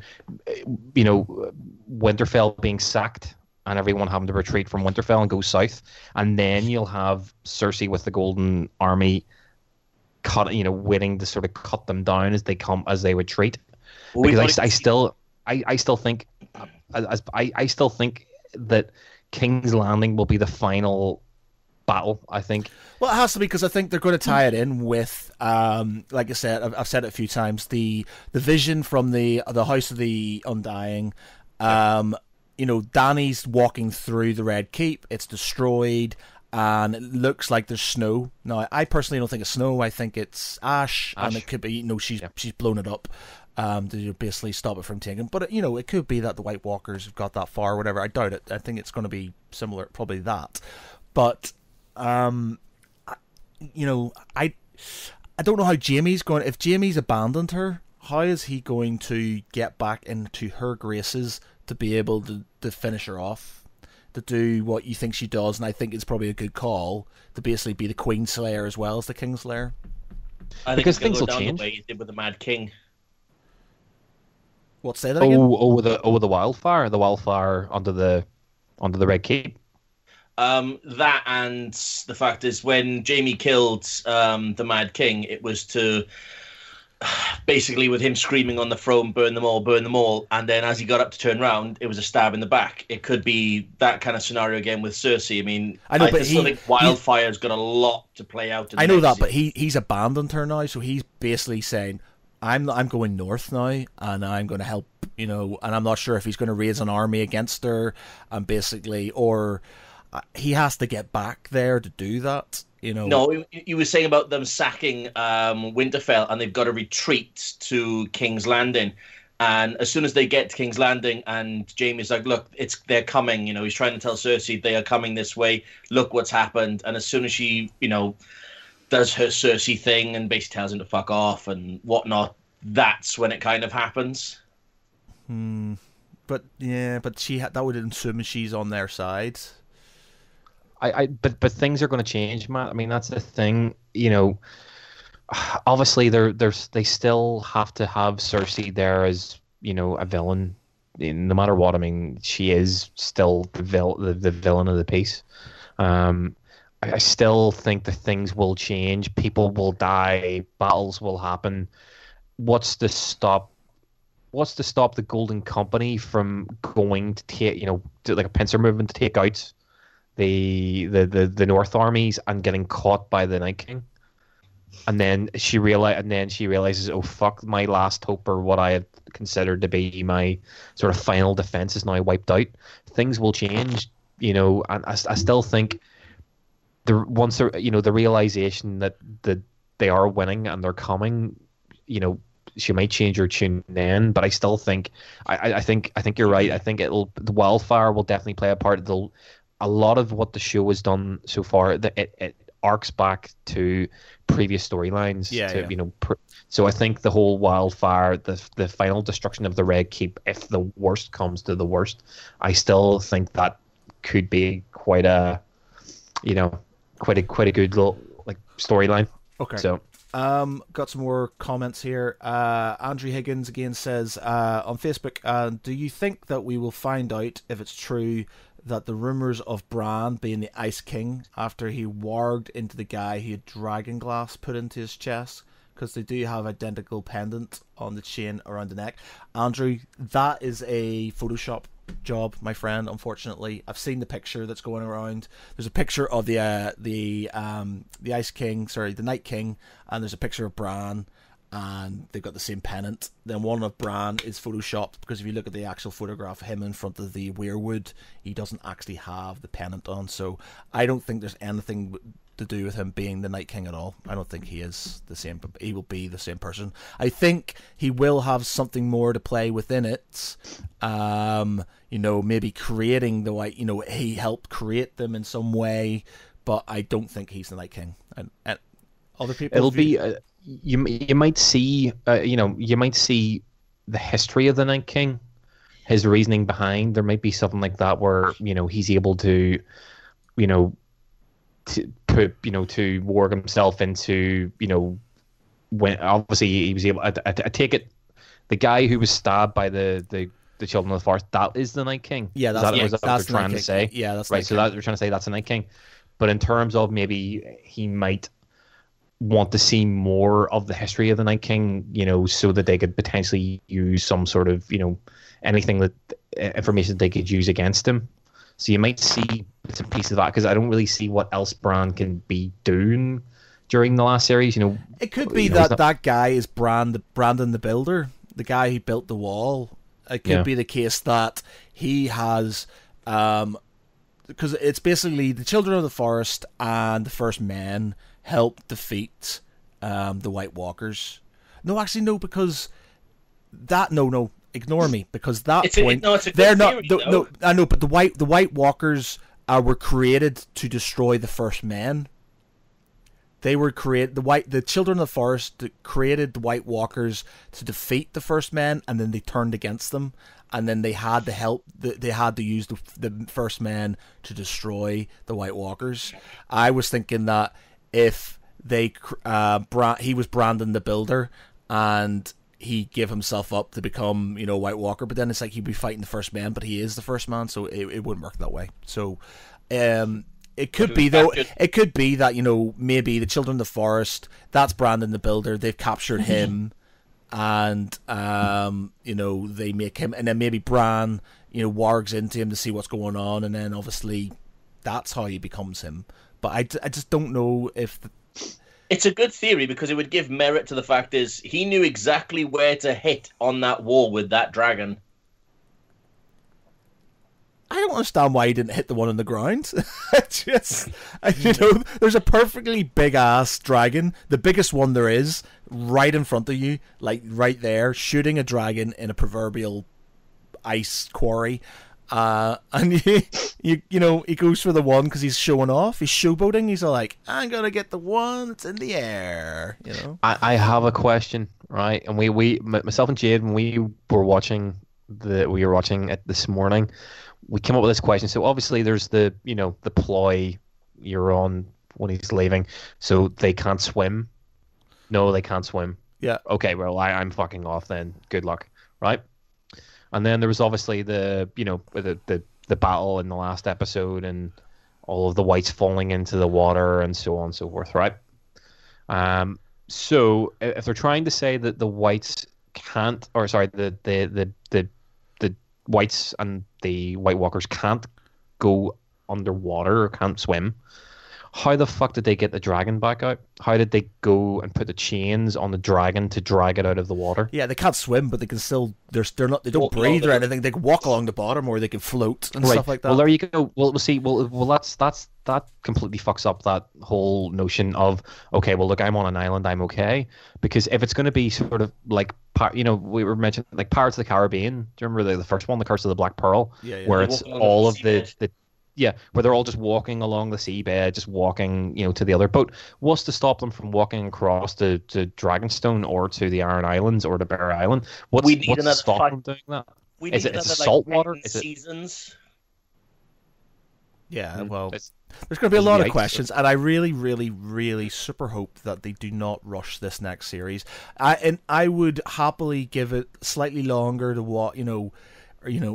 Winterfell being sacked and everyone having to retreat from Winterfell and go south, and then you'll have Cersei with the Golden Army waiting to sort of cut them down as they retreat. Because I still think that King's Landing will be the final battle, I think. Well, it has to be, because I think they're going to tie it in with, like I said, I've said it a few times, the vision from the House of the Undying, Dany's walking through the Red Keep. It's destroyed, and it looks like there's snow. Now, I personally don't think it's snow. I think it's ash. And it could be, she's blown it up to basically stop it from taking. But, it could be that the White Walkers have got that far or whatever. I doubt it. I think it's going to be similar, probably that. But, I don't know how Jaime's going. If Jaime's abandoned her, how is he going to get back into her graces to be able to finish her off, to do what you think she does? And I think it's probably a good call to basically be the Queen Slayer as well as the King Slayer. I think because things will change. The way he did with the Mad King. What, say that again? With the wildfire under the Red Keep. That, and the fact is, when Jaime killed the Mad King, it was to basically, with him screaming on the throne, burn them all, and then as he got up to turn around, it was a stab in the back. It could be that kind of scenario again with Cersei. I mean, I still think Wildfire's got a lot to play out. I know that, but he's abandoned her now, so he's basically saying, I'm going north now, and I'm going to help, and I'm not sure if he's going to raise an army against her, and basically, or he has to get back there to do that. No, you were saying about them sacking Winterfell, and they've got to retreat to King's Landing. And as soon as they get to King's Landing, and Jaime's like, "Look, they're coming." He's trying to tell Cersei they are coming this way. Look what's happened. And as soon as she, does her Cersei thing and basically tells him to fuck off and whatnot, that's when it kind of happens. But that would assume she's on their side. But things are going to change, Matt. I mean, that's the thing. Obviously, they still have to have Cersei there as a villain, no matter what. I mean, she is still the villain of the piece. I still think that things will change. People will die. Battles will happen. What's to stop the Golden Company from going to take, do like a pincer movement to take out the North armies and getting caught by the Night King? And then she realizes, oh fuck, my last hope, or what I had considered to be my sort of final defense, is now wiped out. Things will change, and I still think the realization that they are winning and they're coming, she might change her tune then, but I still think I think you're right. I think the wildfire will definitely play a part. A lot of what the show has done so far, it arcs back to previous storylines. So I think the whole wildfire, the final destruction of the Red Keep, if the worst comes to the worst, I still think that could be quite a good little storyline. Okay. So got some more comments here. Andrew Higgins again says on Facebook, do you think that we will find out if it's true that the rumours of Bran being the Ice King after he warged into the guy who had dragon glass put into his chest, because they do have identical pendant on the chain around the neck? Andrew, that is a Photoshop job, my friend. Unfortunately, I've seen the picture that's going around. There's a picture of the Ice King, sorry, the Night King, and there's a picture of Bran, and they've got the same pennant. Then one of Bran is photoshopped, because if you look at the actual photograph of him in front of the weirwood, he doesn't actually have the pennant on. So I don't think there's anything to do with him being the Night King at all. I don't think he is the same. He will be the same person. I think he will have something more to play within it. Maybe creating the White. He helped create them in some way, but I don't think he's the Night King. And other people. It'll be. You might see. You might see the history of the Night King, his reasoning behind. There might be something like that where he's able to, to work himself into, when obviously he was able. I take it, the guy who was stabbed by the Children of the Forest, that is the Night King. Yeah, that's what they're trying to say. Yeah, that's right. So that we're trying to say that's the Night King. But in terms of maybe he might want to see more of the history of the Night King, so that they could potentially use some sort of, anything that information that they could use against him. So you might see bits and pieces of that, because I don't really see what else Bran can be doing during the last series. It could be that guy is Brandon the Builder, the guy who built the wall. It could be the case that he has, because it's basically the Children of the Forest and the First Men help defeat the White Walkers. No, actually, no, because that no, ignore me, because they're not. No, I know, but the White Walkers were created to destroy the First Men. They were created. The Children of the Forest created the White Walkers to defeat the First Men, and then they turned against them, and then they had to help. They had to use the First Men to destroy the White Walkers. I was thinking that if he was Brandon the Builder, and he gave himself up to become, White Walker, but then it's like he'd be fighting the First Man, but he is the First Man, so it wouldn't work that way. So, it could be though. It could be that maybe the Children of the Forest. That's Brandon the Builder. They've captured him, and they make him, and then maybe Bran, wargs into him to see what's going on, and then obviously that's how he becomes him. But I just don't know if. It's a good theory because it would give merit to the fact is he knew exactly where to hit on that wall with that dragon. I don't understand why he didn't hit the one on the ground. There's a perfectly big ass dragon, the biggest one there is, right in front of you, like right there, shooting a dragon in a proverbial ice quarry. And he goes for the one because he's showing off. He's showboating. He's all like, "I'm gonna get the one that's in the air." I have a question, right? And we myself and Jade, when we were watching it this morning, we came up with this question. So obviously there's the ploy you're on when he's leaving. So they can't swim. No, they can't swim. Yeah. Okay, well I'm fucking off then. Good luck, right? And then there was obviously the battle in the last episode and all of the whites falling into the water and so on and so forth, right? So if they're trying to say that the whites can't, or sorry, the whites and the White Walkers can't go underwater or can't swim, how the fuck did they get the dragon back out? How did they go and put the chains on the dragon to drag it out of the water? Yeah, they can't swim, but they can still. They don't breathe or anything. They can walk along the bottom, or they can float and stuff like that. Well, there you go. Well, we'll see. Well, that completely fucks up that whole notion of okay. Well, look, I'm on an island. I'm okay, because if it's going to be sort of like we were mentioning like Pirates of the Caribbean. Do you remember the first one, The Curse of the Black Pearl? Yeah. Where it's all of the where they're all just walking along the seabed, just walking, to the other boat. What's to stop them from walking across to Dragonstone or to the Iron Islands or to Bear Island? What's to stop them doing that? Is it salt water? Seasons? Yeah, well, there's going to be a lot of questions, and I really, really, really super hope that they do not rush this next series. I would happily give it slightly longer to what,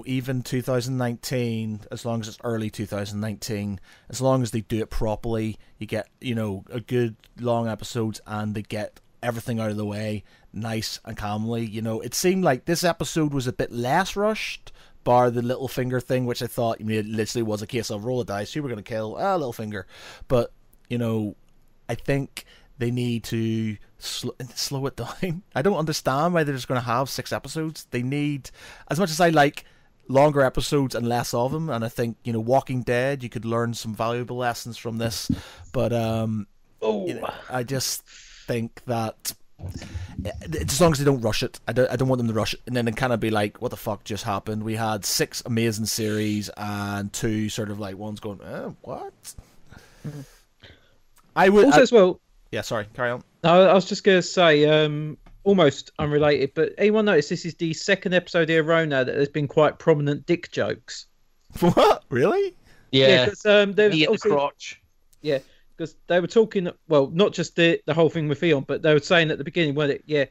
even 2019, as long as it's early 2019, as long as they do it properly, you get, a good long episodes and they get everything out of the way nice and calmly. It seemed like this episode was a bit less rushed, bar the Littlefinger thing, which I thought it literally was a case of roll a dice, who we're going to kill? Littlefinger. But, I think they need to slow it down. I don't understand why they're just going to have 6 episodes. They need, as much as I like longer episodes and less of them, and I think, Walking Dead, you could learn some valuable lessons from this, but I just think that as long as they don't rush it, I don't want them to rush it and then kind of be like, what the fuck just happened? We had 6 amazing series and 2 sort of like ones going, what? I would also as well. Yeah, sorry, carry on. No, I was just going to say, almost unrelated, but anyone notice this is the second episode here, Rona, that there's been quite prominent dick jokes? What? Really? Yeah, because the crotch. Yeah, because they were talking, well, not just the whole thing with Eon, but they were saying at the beginning, weren't it? Yeah,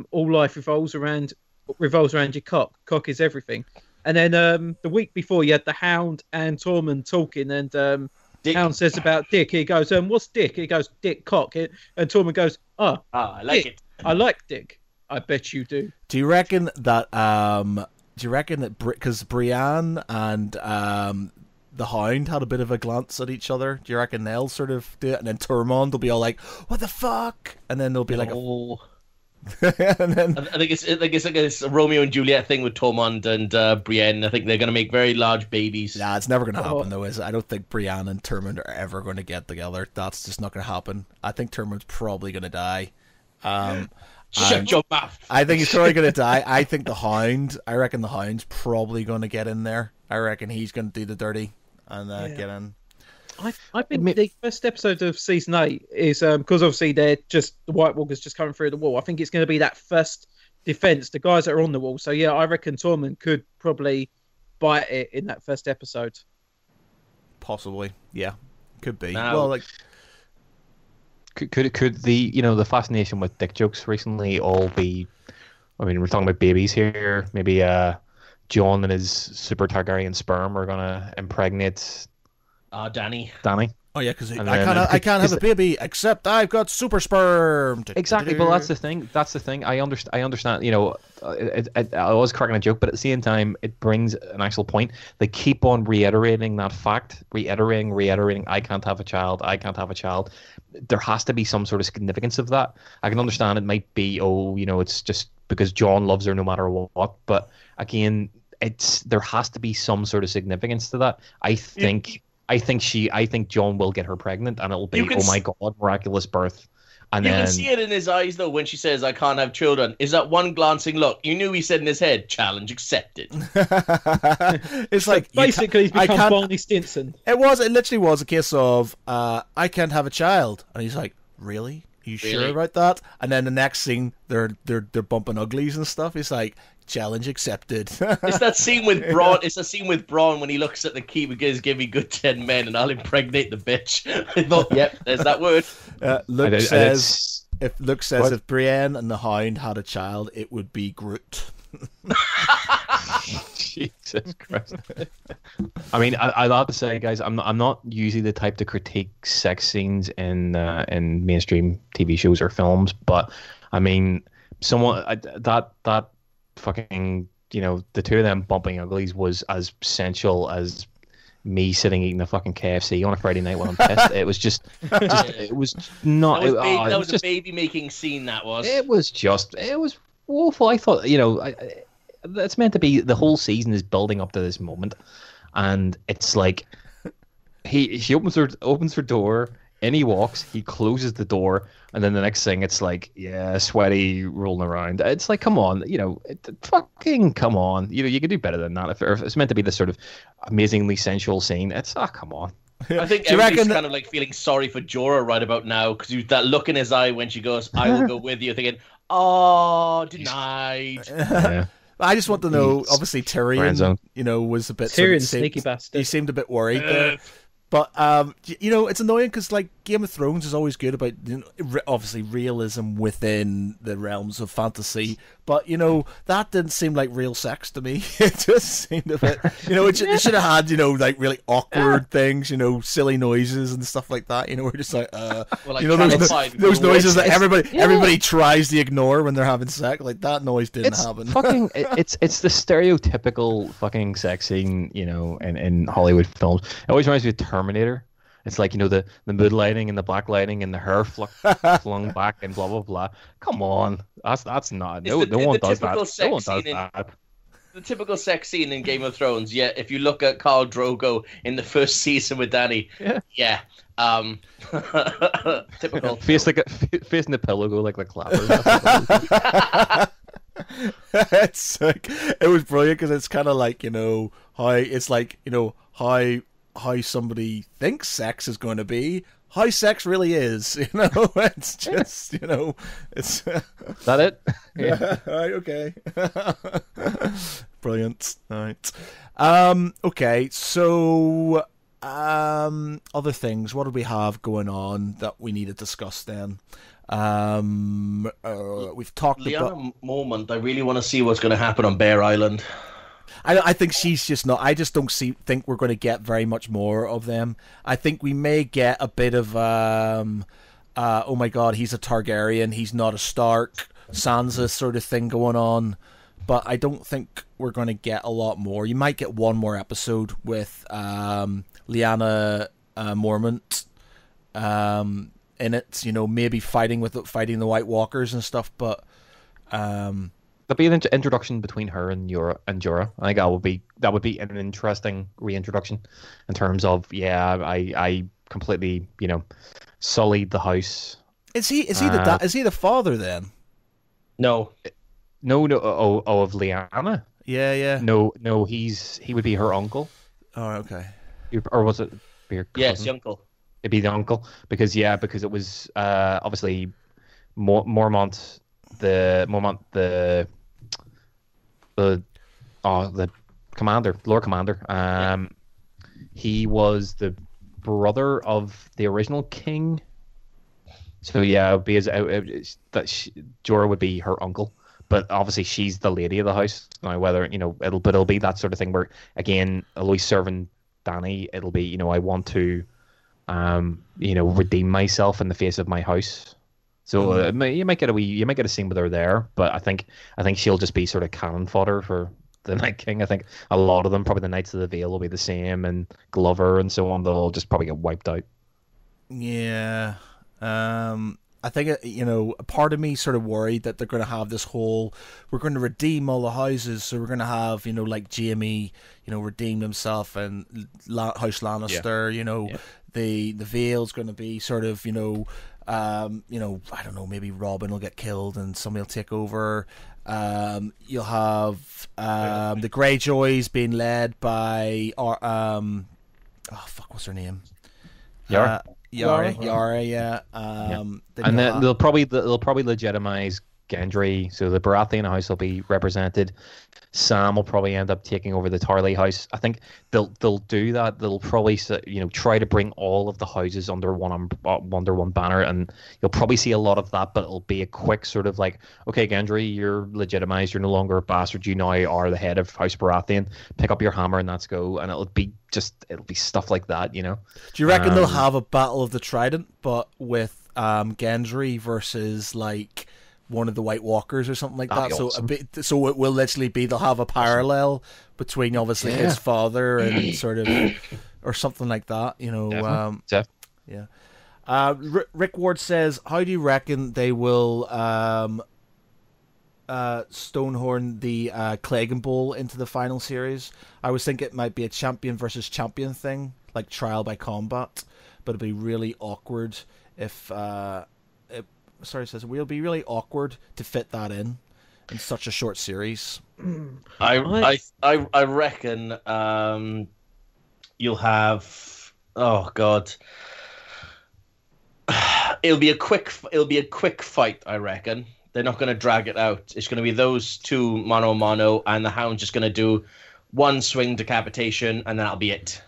all life revolves around your cock. Cock is everything. And then the week before, you had the Hound and Tormund talking, and Dick. Hound says about Dick. He goes, what's Dick? He goes, Dick cock. And Tormund goes, I like Dick. it. I like Dick. I bet you do. Do you reckon that because Brienne and the Hound had a bit of a glance at each other, do you reckon they'll sort of do it, and then Tormund will be all like, what the fuck? And then there'll be like And then, I think it's like a Romeo and Juliet thing with Tormund and Brienne. I think they're going to make very large babies. nah, it's never going to happen though. Is it? I don't think Brienne and Tormund are ever going to get together. That's just not going to happen. I think Tormund's probably going to die. Shut your mouth. I think he's probably going to die. I think I reckon the Hound's probably going to get in there. I reckon he's going to do the dirty and get in. I think the first episode of season 8 is because obviously they're just the White Walkers just coming through the wall. I think it's going to be that first defense, the guys that are on the wall. So yeah, I reckon Tormund could probably bite it in that first episode. Possibly, yeah, could be. Now, well, like, could the fascination with dick jokes recently all be? I mean, we're talking about babies here. Maybe Jon and his super Targaryen sperm are gonna impregnate. Danny. oh yeah, because I can't have a baby except I've got super sperm. Exactly, but that's the thing. I understand. I was cracking a joke, but at the same time, it brings an actual point. They keep on reiterating that fact, reiterating. I can't have a child. There has to be some sort of significance of that. I can understand it might be, it's just because Jon loves her no matter what. But again, there has to be some sort of significance to that. I think Jon will get her pregnant, and it'll be, oh my god, miraculous birth. And you then can see it in his eyes though when she says, "I can't have children." Is that one glancing look? You knew he said in his head, "Challenge accepted." It's like Basically, he's become Barney Stinson. It literally was a case of I can't have a child, and he's like, "Really? Are you sure about that?" And then the next scene, they're bumping uglies and stuff. He's like, "Challenge accepted." It's that scene with Braun. It's a scene with Braun when he looks at the key because give me good 10 men and I'll impregnate the bitch. I thought, yep, there's that word. Luke says if Brienne and the Hound had a child, it would be Groot. Jesus Christ. I mean, I'd have to say, guys, I'm not usually the type to critique sex scenes in mainstream TV shows or films, but I mean, that fucking, the two of them bumping uglies was as essential as me sitting eating a fucking KFC on a Friday night when I'm pissed. It was just it was not. That was a baby making scene. That was. It was awful. I thought, it's meant to be, the whole season is building up to this moment, and it's like she opens her door. In he walks, he closes the door, and then the next thing, it's like, sweaty, rolling around. It's like, come on, fucking come on. You could do better than that. If it's meant to be this sort of amazingly sensual scene, it's, come on. I think everybody's kind of like feeling sorry for Jorah right about now, because that look in his eye when she goes, "I will go with you," thinking, "Oh, denied." Yeah. I just want to know, obviously Tyrion, was a bit... Tyrion, sneaky bastard. He seemed a bit worried there. But, it's annoying because, like, Game of Thrones is always good about, obviously, realism within the realms of fantasy. But, that didn't seem like real sex to me. It just seemed a bit, it should have had, like, really awkward things, silly noises and stuff like that. We're just like, those noises that everybody tries to ignore when they're having sex. Like, that noise didn't happen. It's the stereotypical fucking sex scene, in Hollywood films. It always reminds me of Terminator. It's like, the mood lighting and the black lighting and the hair flung back and blah blah blah. Come on, that's not. No one does that. No one does that. The typical sex scene in Game of Thrones. Yeah, if you look at Khal Drogo in the first season with Dany. Yeah. Typical. Facing the pillow, go like the clappers. It's like, it was brilliant because it's kind of like, how somebody thinks sex is going to be, how sex really is. It's just, it's that it. Yeah. Right, okay. Brilliant. All right. Okay, so other things. What do we have going on that we need to discuss then? We've talked Lyanna Mormont. I really want to see what's going to happen on Bear Island. I think she's just not. I just don't think we're going to get very much more of them. I think we may get a bit of oh my god, he's a Targaryen, he's not a Stark, Sansa sort of thing going on. But I don't think we're going to get a lot more. You might get one more episode with Lyanna Mormont in it. Maybe fighting the White Walkers and stuff. But There'll be an introduction between her and Jorah. I think that would be an interesting reintroduction in terms of I completely sullied the house. Is he the father then? No. Of Lyanna. Yeah. No, he would be her uncle. Oh, okay. Or was it be her cousin? Yes, the uncle. It'd be the uncle because it was obviously Mormont the commander, Lord Commander. He was the brother of the original king. So yeah, it'd be Jorah would be her uncle, but obviously she's the lady of the house now. Whether it'll be that sort of thing where again, Aloy serving Dany, it'll be I want to, redeem myself in the face of my house. So you might get a scene with her there, but I think she'll just be sort of cannon fodder for the Night King. I think a lot of them, probably the Knights of the Vale, will be the same, and Glover and so on. They'll all just probably get wiped out. Yeah. I think a part of me sort of worried that they're going to have this whole, we're going to redeem all the houses, so we're going to have like Jaime, redeem himself, and House Lannister, the Vale's going to be sort of I don't know, maybe Robin will get killed and somebody will take over. You'll have the Greyjoys being led by what's her name? Yara. Yara, yeah. And then they'll probably legitimize Gendry, so the Baratheon house will be represented. Sam will probably end up taking over the Tarly house. I think they'll do that. They'll probably try to bring all of the houses under one banner, and you'll probably see a lot of that. But it'll be a quick sort of like, okay, Gendry, you're legitimized. You're no longer a bastard. You now are the head of House Baratheon. Pick up your hammer and let's go. And it'll be stuff like that. Do you reckon they'll have a Battle of the Trident, but with Gendry versus like one of the White Walkers or something like that? Awesome. So it will literally be, they'll have a parallel between obviously his father and sort of, or something like that, Yeah. Rick Ward says, how do you reckon they will stonehorn the Clegane Bowl into the final series? I was thinking it might be a champion versus champion thing, like trial by combat, but it'd be really awkward if says we'll be really awkward to fit that in such a short series. I reckon you'll have, oh god, it'll be a quick fight. I reckon they're not going to drag it out. It's going to be those two mano a mano, and the Hound's just going to do one swing decapitation, and then that'll be it.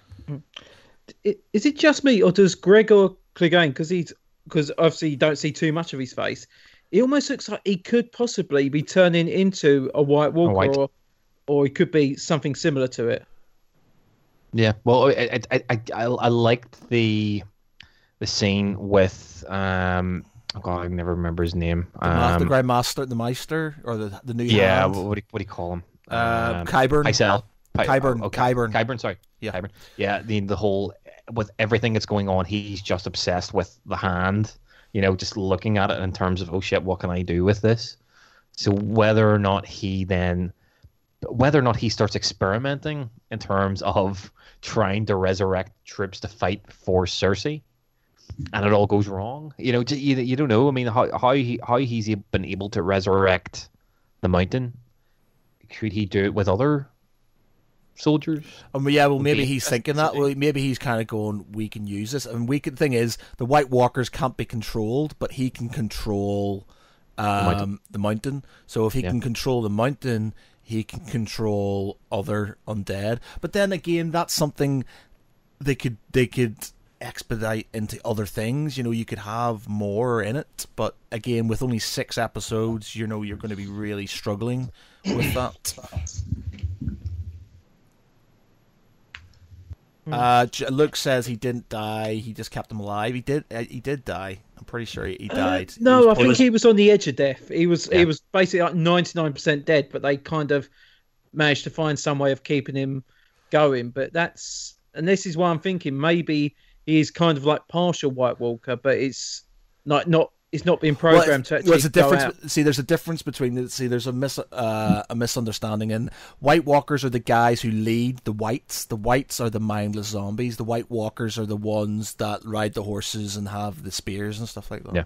Is it just me, or does Gregor Clegane, because obviously you don't see too much of his face, it almost looks like he could possibly be turning into a White Walker, or he could be something similar to it. Yeah, well, I liked the scene with oh god, I can never remember his name. The Grey Master, the Meister, or the new Hand. What do you call him? Qyburn. Qyburn, sorry. Yeah. Qyburn. Yeah, the whole, with everything that's going on, he's just obsessed with the Hand, just looking at it in terms of, oh shit, what can I do with this? So whether or not he starts experimenting in terms of trying to resurrect troops to fight for Cersei, and it all goes wrong, you don't know. I mean, how he's been able to resurrect the Mountain? Could he do it with other soldiers? Maybe he's thinking that. Well, maybe he's kind of going, we can use this. And thing is, the White Walkers can't be controlled, but he can control the mountain. So if he can control the mountain, he can control other undead. But then again, that's something they could expedite into other things. You could have more in it, but again, with only 6 episodes, you're going to be really struggling with that. Luke says he didn't die. He just kept him alive. He did die. I'm pretty sure he died. I think he was on the edge of death. He was basically like 99% dead, but they kind of managed to find some way of keeping him going. But this is why I'm thinking maybe he is kind of like partial White Walker, but it's not He's not being programmed to actually there's a difference. go out. See, there's a difference between there's a misunderstanding. And White Walkers are the guys who lead the Whites. The Whites are the mindless zombies. The White Walkers are the ones that ride the horses and have the spears and stuff like that. Yeah.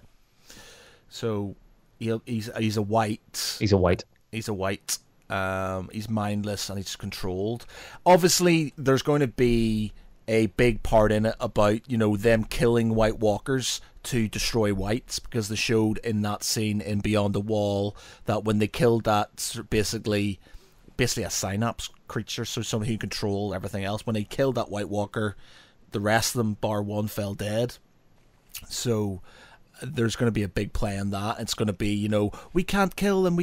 So he's a White. He's a White. He's a White. He's mindless and he's controlled. Obviously, there's going to be a big part in it about them killing White Walkers to destroy Whites, because they showed in that scene in Beyond the Wall that when they killed that basically a synapse creature, so somebody who control everything else, when they killed that White Walker, the rest of them bar one fell dead. So there's going to be a big play in that. It's going to be, we can't kill them,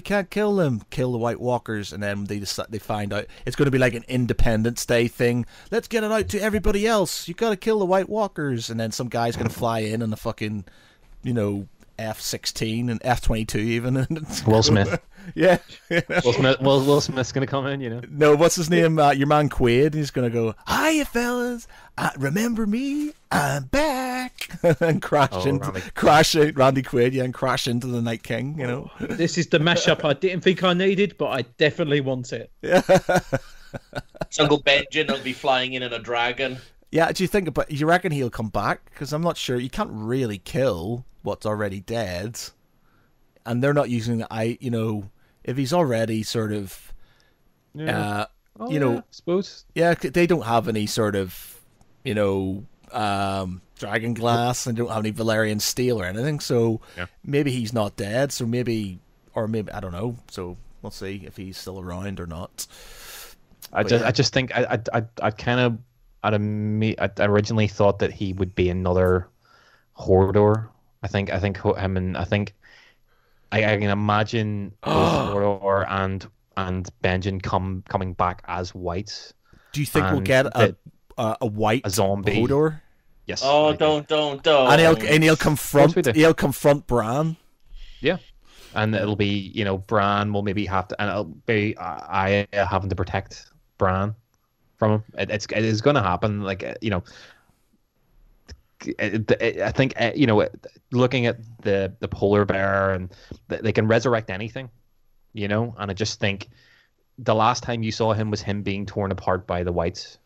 kill the White Walkers, and then they find out it's going to be like an Independence Day thing. Let's get it out to everybody else. You got to kill the White Walkers, and then some guy's going to fly in a fucking, F-16 and F-22 even. Will Smith. Yeah. Will Smith's going to come in, No, what's his name? Your man Quaid. He's going to go, hiya, fellas. Remember me? I'm back. And crash Randy Quaid, and crash into the Night King, This is the mashup I didn't think I needed, but I definitely want it. Yeah. So Uncle Benjamin will be flying in a dragon. Yeah, do you reckon he'll come back? Because I'm not sure. You can't really kill what's already dead. And they're not using if he's already sort of, I suppose. Yeah, they don't have any sort of, dragon glass, and don't have any Valerian steel or anything. So maybe he's not dead. So maybe I don't know. So we'll see if he's still around or not. I just think I originally thought that he would be another Hordor. I think him, and I think I can imagine Hordor and Benjen coming back as whites. Do you think we'll get a white zombie Hodor? Yes. Oh, don't. And he'll confront Bran. Yeah. And it'll be, Bran will maybe have to, and it'll be I having to protect Bran from him. It is going to happen. Like, I think, looking at the polar bear, and they can resurrect anything, and I just think the last time you saw him was him being torn apart by the whites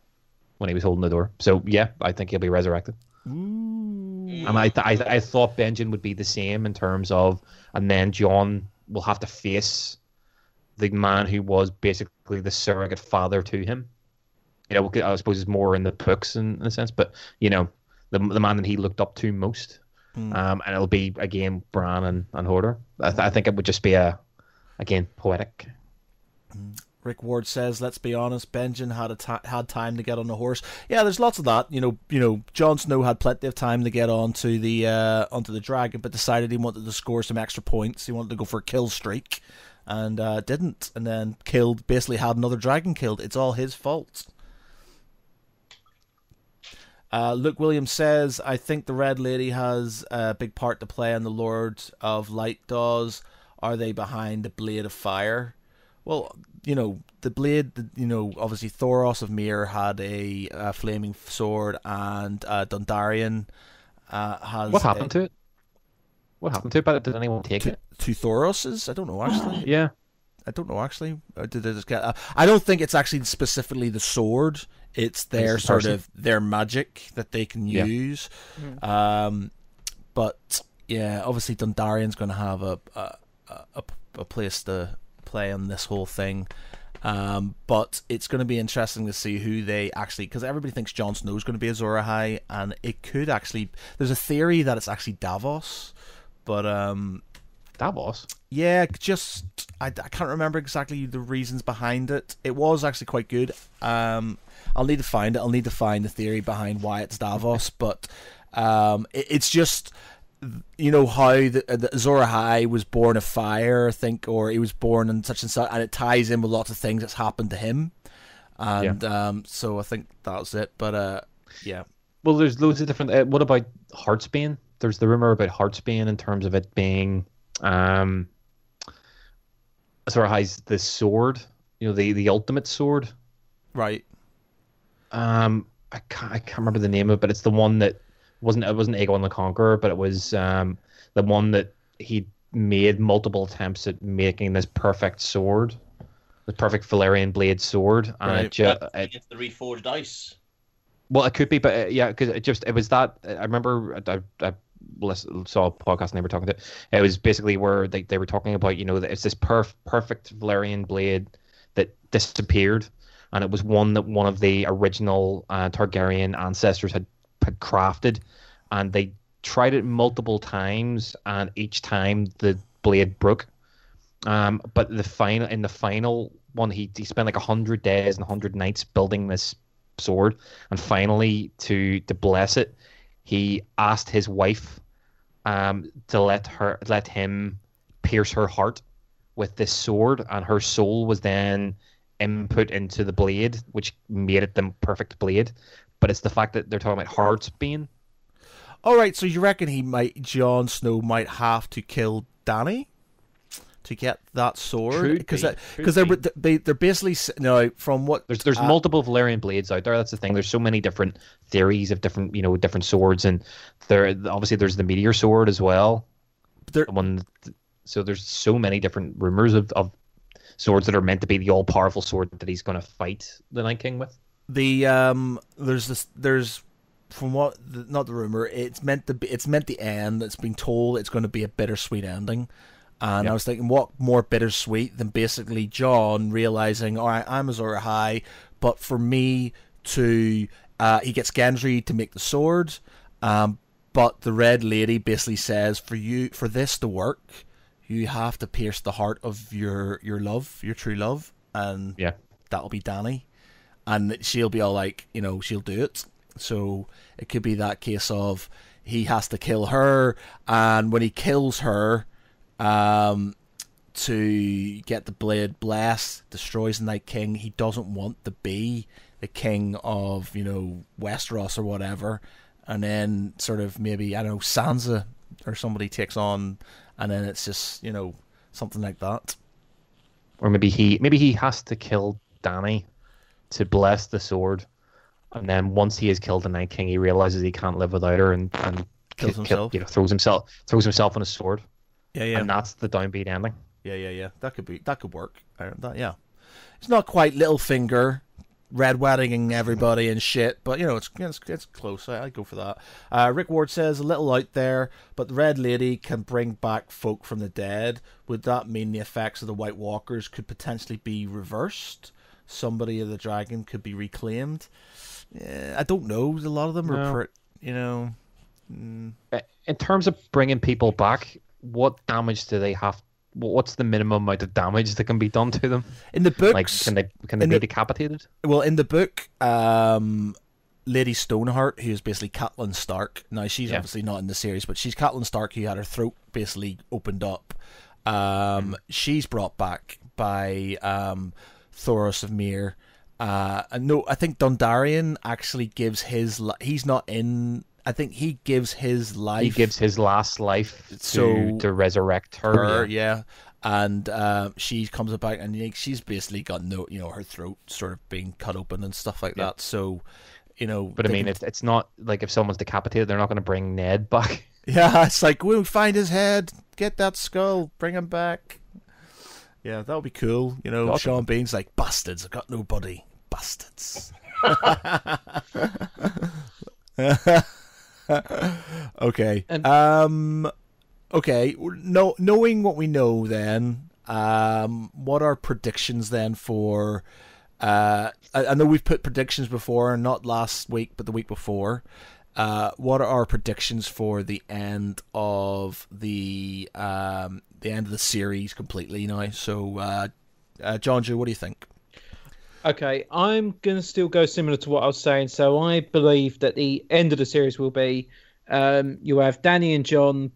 when he was holding the door. So yeah, I think he'll be resurrected. And I thought Benjen would be the same in terms of, and then Jon will have to face the man who was basically the surrogate father to him. I suppose it's more in the books in a sense, but the man that he looked up to most. And it'll be again Bran and Hodor. I think it would just be again poetic. Rick Ward says, "Let's be honest, Benjen had time to get on the horse." Yeah, there's lots of that. Jon Snow had plenty of time to get onto the dragon, but decided he wanted to score some extra points. He wanted to go for a kill streak, and didn't, and then basically had another dragon killed. It's all his fault. Luke Williams says, "I think the Red Lady has a big part to play, and the Lord of Light does. Are they behind the Blade of Fire?" Well, the blade, obviously Thoros of Myr had a flaming sword, and Dondarrion has... What happened to it? What happened to it? But did anyone take it? To Thoros's? I don't know, actually. Yeah. I don't know, actually. Did they just get... I don't think it's actually specifically the sword. It's their their magic that they can use. But, yeah, obviously Dondarrion's going to have a place to play on this whole thing, but it's going to be interesting to see who they actually, because everybody thinks Jon Snow's going to be Azor Ahai, and it could actually, there's a theory that it's actually Davos, but Davos, yeah, just I can't remember exactly the reasons behind it. It was actually quite good. I'll need to find it. I'll need to find the theory behind why it's Davos, but it's just, how the Azor Ahai was born of fire, I think, or he was born in such and such, and it ties in with lots of things that's happened to him, and so I think that was it. But yeah. Well, there's loads of different. What about Heartsbane? There's the rumor about Heartsbane in terms of it being Azor Ahai's the sword, the ultimate sword, right? I can't remember the name of it, but it's the one that wasn't Aegon the Conqueror, but it was the one that he made multiple attempts at making this perfect sword, the perfect Valyrian blade sword, and it's the reforged ice. Well, it could be, but yeah, because it was that. I remember I saw a podcast and they were talking to it. It was basically where they were talking about, that it's this perfect Valyrian blade that disappeared, and it was one that one of the original Targaryen ancestors had crafted, and they tried it multiple times, and each time the blade broke. But in the final one, he spent like 100 days and 100 nights building this sword, and finally to bless it, he asked his wife to let him pierce her heart with this sword, and her soul was then input into the blade, which made it the perfect blade. But it's the fact that they're talking about hearts being. All right, so you reckon Jon Snow might have to kill Dany to get that sword? Because they're basically from what there's multiple Valyrian blades out there. That's the thing. There's so many different theories of different different swords, and obviously there's the meteor sword as well. So there's so many different rumors of swords that are meant to be the all powerful sword that he's going to fight the Night King with. There's from what not the rumor, it's meant the end. It's been told it's going to be a bittersweet ending. And I was thinking, what more bittersweet than basically Jon realizing, all right, I'm Azor Ahai, but for me to, he gets Gendry to make the sword, but the Red Lady basically says, for this to work, you have to pierce the heart of your love, your true love, and that'll be Dany, and she'll be all like, she'll do it. So it could be that case of he has to kill her, and when he kills her, to get the blade blessed, destroys the Night King. He doesn't want to be the king of, Westeros or whatever. And then sort of maybe, I don't know, Sansa or somebody takes on, and then it's just, something like that. Or maybe he has to kill Dany to bless the sword. And then once he has killed the Night King, he realizes he can't live without her and kills himself. Throws himself on his sword. Yeah. And that's the downbeat ending. Yeah. That could work. It's not quite Littlefinger, red weddinging everybody and shit, but it's close. I'd go for that. Rick Ward says a little out there, but the Red Lady can bring back folk from the dead. Would that mean the effects of the White Walkers could potentially be reversed? Somebody of the dragon could be reclaimed. I don't know. A lot of them are, In terms of bringing people back, what damage do they have? What's the minimum amount of damage that can be done to them? In the books, like, can they be decapitated? Well, in the book, Lady Stoneheart, who is basically Catelyn Stark. Now she's obviously not in the series, but she's Catelyn Stark who had her throat basically opened up. She's brought back by Thoros of Myr. No, I think Dondarrion actually gives his. He's not in. I think he gives his life. He gives his last life to resurrect her. Yeah. And she comes about, and she's basically got her throat sort of being cut open and stuff like that. So, But I mean, it's not like if someone's decapitated, they're not going to bring Ned back. Yeah, it's like, we'll find his head, get that skull, bring him back. Yeah, that would be cool. Awesome. Sean Bean's like, bastards, I've got nobody. Bastards. Okay. Okay. Knowing what we know, then, what are predictions then for? I know we've put predictions before, not last week, but the week before. What are our predictions for the end of the end of the series completely now? So, Jonjo, what do you think? Okay, I'm going to still go similar to what I was saying. So I believe that the end of the series will be you have Dany and Jon.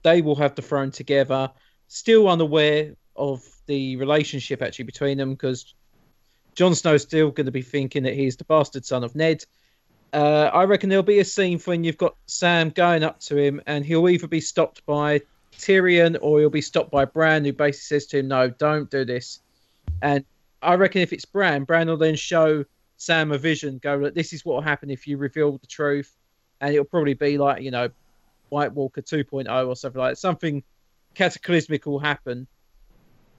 They will have the throne together, still unaware of the relationship actually between them, because Jon Snow's still going to be thinking that he's the bastard son of Ned. I reckon there'll be a scene when you've got Sam going up to him, and he'll either be stopped by Tyrion or he'll be stopped by Bran, who basically says to him, no, don't do this. And I reckon if it's Bran will then show Sam a vision, go, look, this is what will happen if you reveal the truth. and it'll probably be like, you know, White Walker 2.0 or something like that. Something cataclysmic will happen,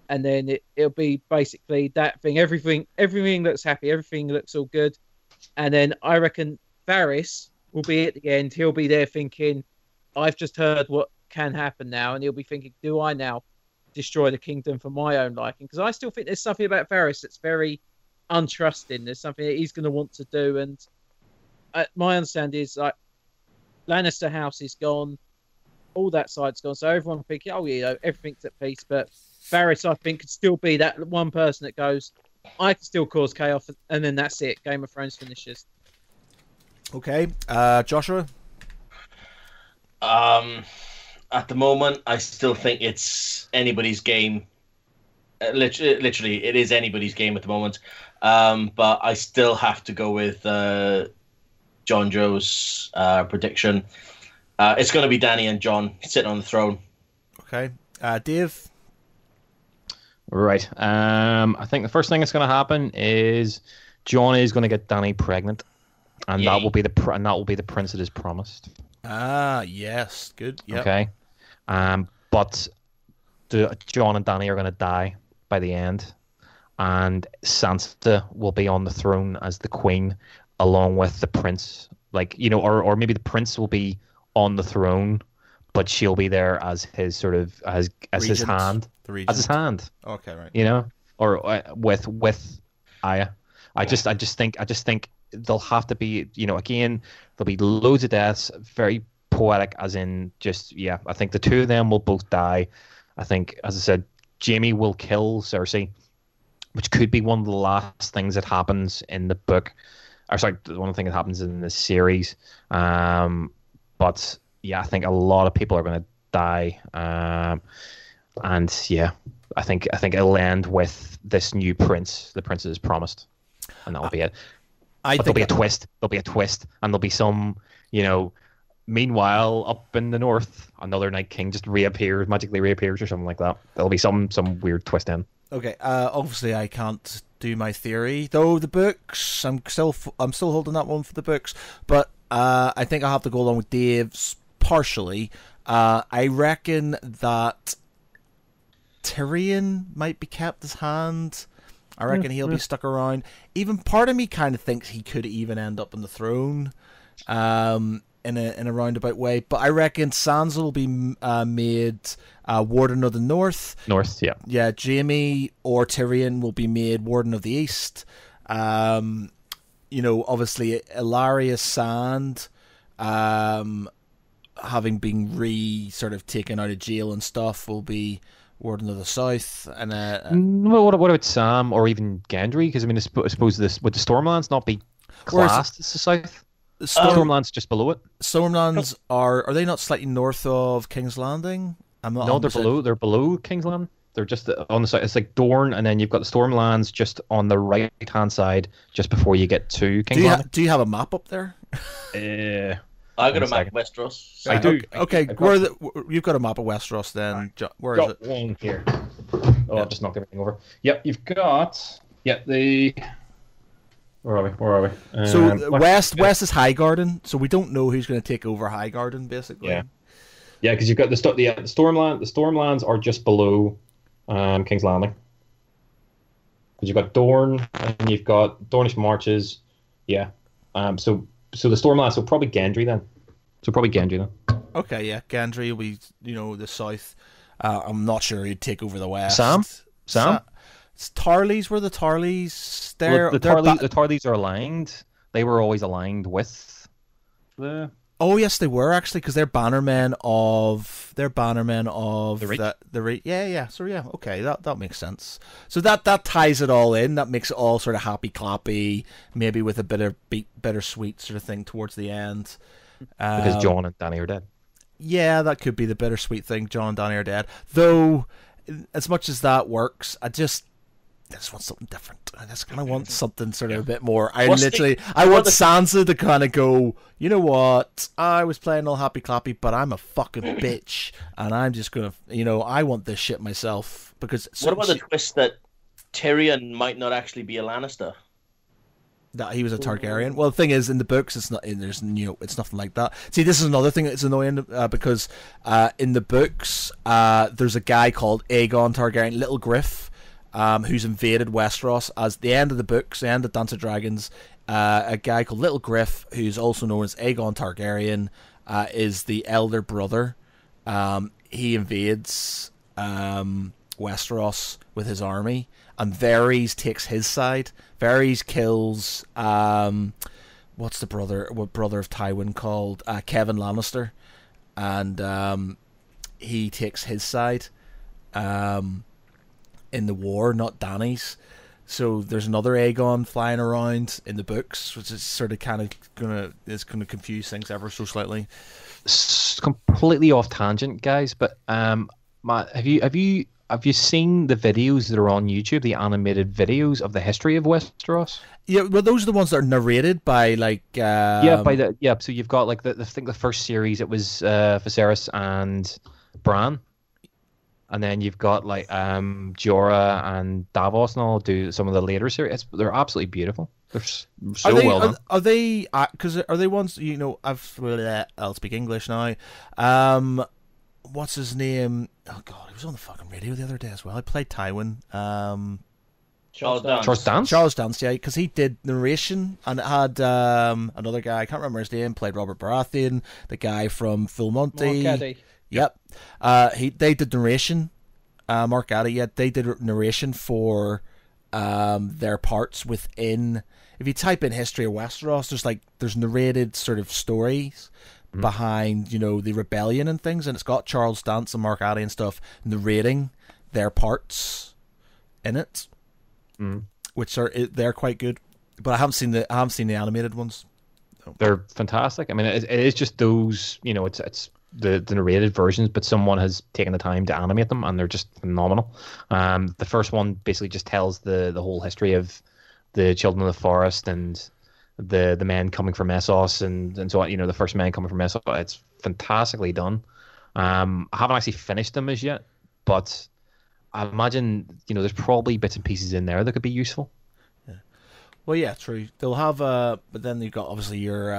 and then it'll be basically that thing. Everything looks happy, everything looks all good, and then I reckon Varys will be at the end. He'll be there thinking, I've just heard what can happen now, and he'll be thinking, do I now destroy the kingdom for my own liking? Because I still think there's something about Varys that's very untrusting. There's something that he's going to want to do, and my understanding is like Lannister house is gone, all that side's gone, so everyone thinking, oh, you know, everything's at peace. But Varys, I think, could still be that one person that goes, I can still cause chaos, and then that's it. Game of Thrones finishes. Okay, Joshua. At the moment, I still think it's anybody's game. Literally, it is anybody's game at the moment. But I still have to go with Jonjo's prediction. It's going to be Dany and Jon sitting on the throne. Okay, Dave. Right. I think the first thing that's going to happen is Jon is going to get Dany pregnant, and that will be the prince that is promised. Ah, yes, good. Yep. Okay. But Jon and Dany are going to die by the end, and Sansa will be on the throne as the queen, along with the prince. Like, you know, or maybe the prince will be on the throne, but she'll be there as his sort of as his hand, as his hand. Okay, right. You know, or with Arya. I just think there'll have to be, you know, again, there'll be loads of deaths, very poetic, as in just, yeah, I think the two of them will both die. I think, as I said, Jaime will kill Cersei, which could be one of the last things that happens in the book. Or sorry, one of the things that happens in the series. But yeah, I think a lot of people are going to die. And yeah, I think it'll end with this new prince, the prince is promised, and that'll be it. But there'll be a twist. There'll be a twist, and there'll be some, you know. Meanwhile, up in the north, another Night King just magically reappears, or something like that. There'll be some weird twist in. Okay. Obviously, I can't do my theory though. The books, I'm still holding that one for the books, but I think I'll have to go along with Dave's partially. I reckon that Tyrion might be kept as hand. I reckon he'll be stuck around. Even part of me kind of thinks he could even end up on the throne, in a roundabout way. But I reckon Sansa will be made Warden of the North. North, yeah. Yeah, Jaime or Tyrion will be made Warden of the East. You know, obviously Illyria Sand, having been sort of taken out of jail and stuff, will be Warden of the South. And well, what about Sam or even Gendry? Because I mean, I suppose this would the Stormlands not be classed as the South? Stormlands just below it. Stormlands are they not slightly north of King's Landing? No, they're below. They're below King's Landing. They're just on the side. It's like Dorne, and then you've got the Stormlands just on the right hand side, just before you get to King's Landing. Do you have a map up there? I got a map of Westeros. I do. Okay, you've got a map of Westeros then. Where is it? One here. Oh, I've just knocked everything over. Yep, you've got. Where are we? So west is Highgarden, so we don't know who's going to take over Highgarden, basically. Yeah, because you've got the Stormland. The Stormlands are just below King's Landing. Because you've got Dorne and you've got Dornish Marches. Yeah. So the Stormlands. So probably Gendry then. Okay, yeah, Gendry will be, you know, the south. I'm not sure he'd take over the west. Sam. Tarleys were the Tarleys. The Tarleys are aligned. They were always aligned with the. Oh yes, they were actually, because they're bannermen of the Reach. Yeah. So yeah, okay, that makes sense. So that ties it all in. That makes it all sort of happy clappy, maybe with a bit of bittersweet sort of thing towards the end. Because Jon and Dany are dead. Yeah, that could be the bittersweet thing. Jon and Dany are dead. Though, as much as that works, I just want something different. I just kind of want something sort of a bit more. I want Sansa to kind of go, you know what? I was playing all happy clappy, but I'm a fucking bitch, and I'm just gonna, you know, I want this shit myself. Because what about the twist that Tyrion might not actually be a Lannister? that he was a Targaryen. Well, the thing is, in the books, it's not. There's it's nothing like that. See, this is another thing that's annoying because in the books, there's a guy called Aegon Targaryen, Little Griff, who's invaded Westeros. As the end of the books, the end of Dance of Dragons, a guy called Little Griff, who's also known as Aegon Targaryen, is the elder brother. He invades Westeros with his army, and Varys takes his side. Varys kills what's the brother of Tywin called? Kevin Lannister, and he takes his side in the war, not Dany's. So there's another Aegon flying around in the books, which is sort of kind of gonna confuse things ever so slightly. It's completely off tangent, guys, but Matt, have you seen the videos that are on YouTube, the animated videos of the history of Westeros? Yeah, well, those are the ones that are narrated by like. So you've got like I think the first series it was Viserys and Bran, and then you've got like Jorah and Davos and all do some of the later series. They're absolutely beautiful. They're so well done. Are they? Because are they ones? I'll speak English now. What's his name? Oh god, he was on the fucking radio the other day as well. I played Tywin. Charles Dance. Charles Dance, yeah, because he did narration, and it had another guy, I can't remember his name, played Robert Baratheon, the guy from Full Monty. Mark Addy. Yep. They did narration. Mark Addy, yeah, they did narration for their parts within. If you type in history of Westeros, there's narrated sort of stories behind the rebellion and things, and it's got Charles Dance and Mark Addy and stuff narrating their parts in it, which they're quite good. But I haven't seen the animated ones. No. They're fantastic. I mean, it is just those it's the narrated versions, but someone has taken the time to animate them, and they're just phenomenal. The first one basically just tells the whole history of the Children of the Forest and the men coming from Essos and so on, the first men coming from Essos. It's fantastically done. I haven't actually finished them as yet, but I imagine there's probably bits and pieces in there that could be useful. Yeah. Well, yeah, true. They'll have but then you've got obviously your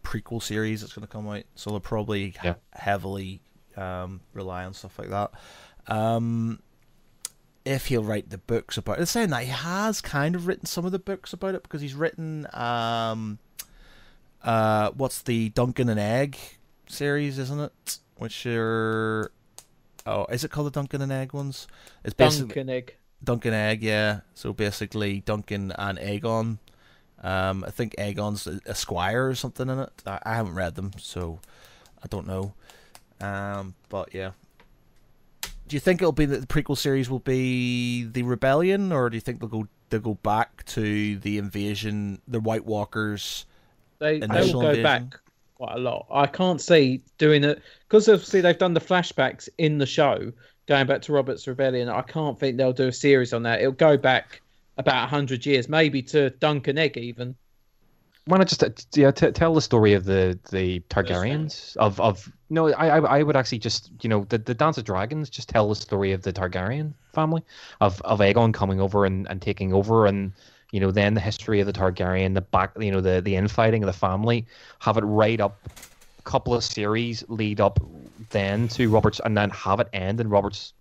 prequel series that's going to come out, so they'll probably heavily rely on stuff like that. If he'll write the books about it. It's saying that he has kind of written some of the books about it, because he's written what's the Duncan and Egg series, isn't it? Which are is it called the Duncan and Egg ones? It's basically Duncan Egg, yeah. So basically Duncan and Aegon. I think Aegon's a squire or something in it. I haven't read them, so I don't know. But yeah. Do you think it'll be that the prequel series will be the rebellion, or do you think they'll go back to the invasion, the White Walkers? They will go back quite a lot. I can't see doing it because obviously they've done the flashbacks in the show going back to Robert's Rebellion. I can't think they'll do a series on that. It'll go back about 100 years, maybe to Duncan Egg even. Why not just tell the story of the Targaryens I would actually just the Dance of Dragons, just tell the story of the Targaryen family of Aegon coming over and taking over, and then the history of the Targaryen, the infighting of the family, have it right up a couple of series lead up then to Robert's, and then have it end in Robert's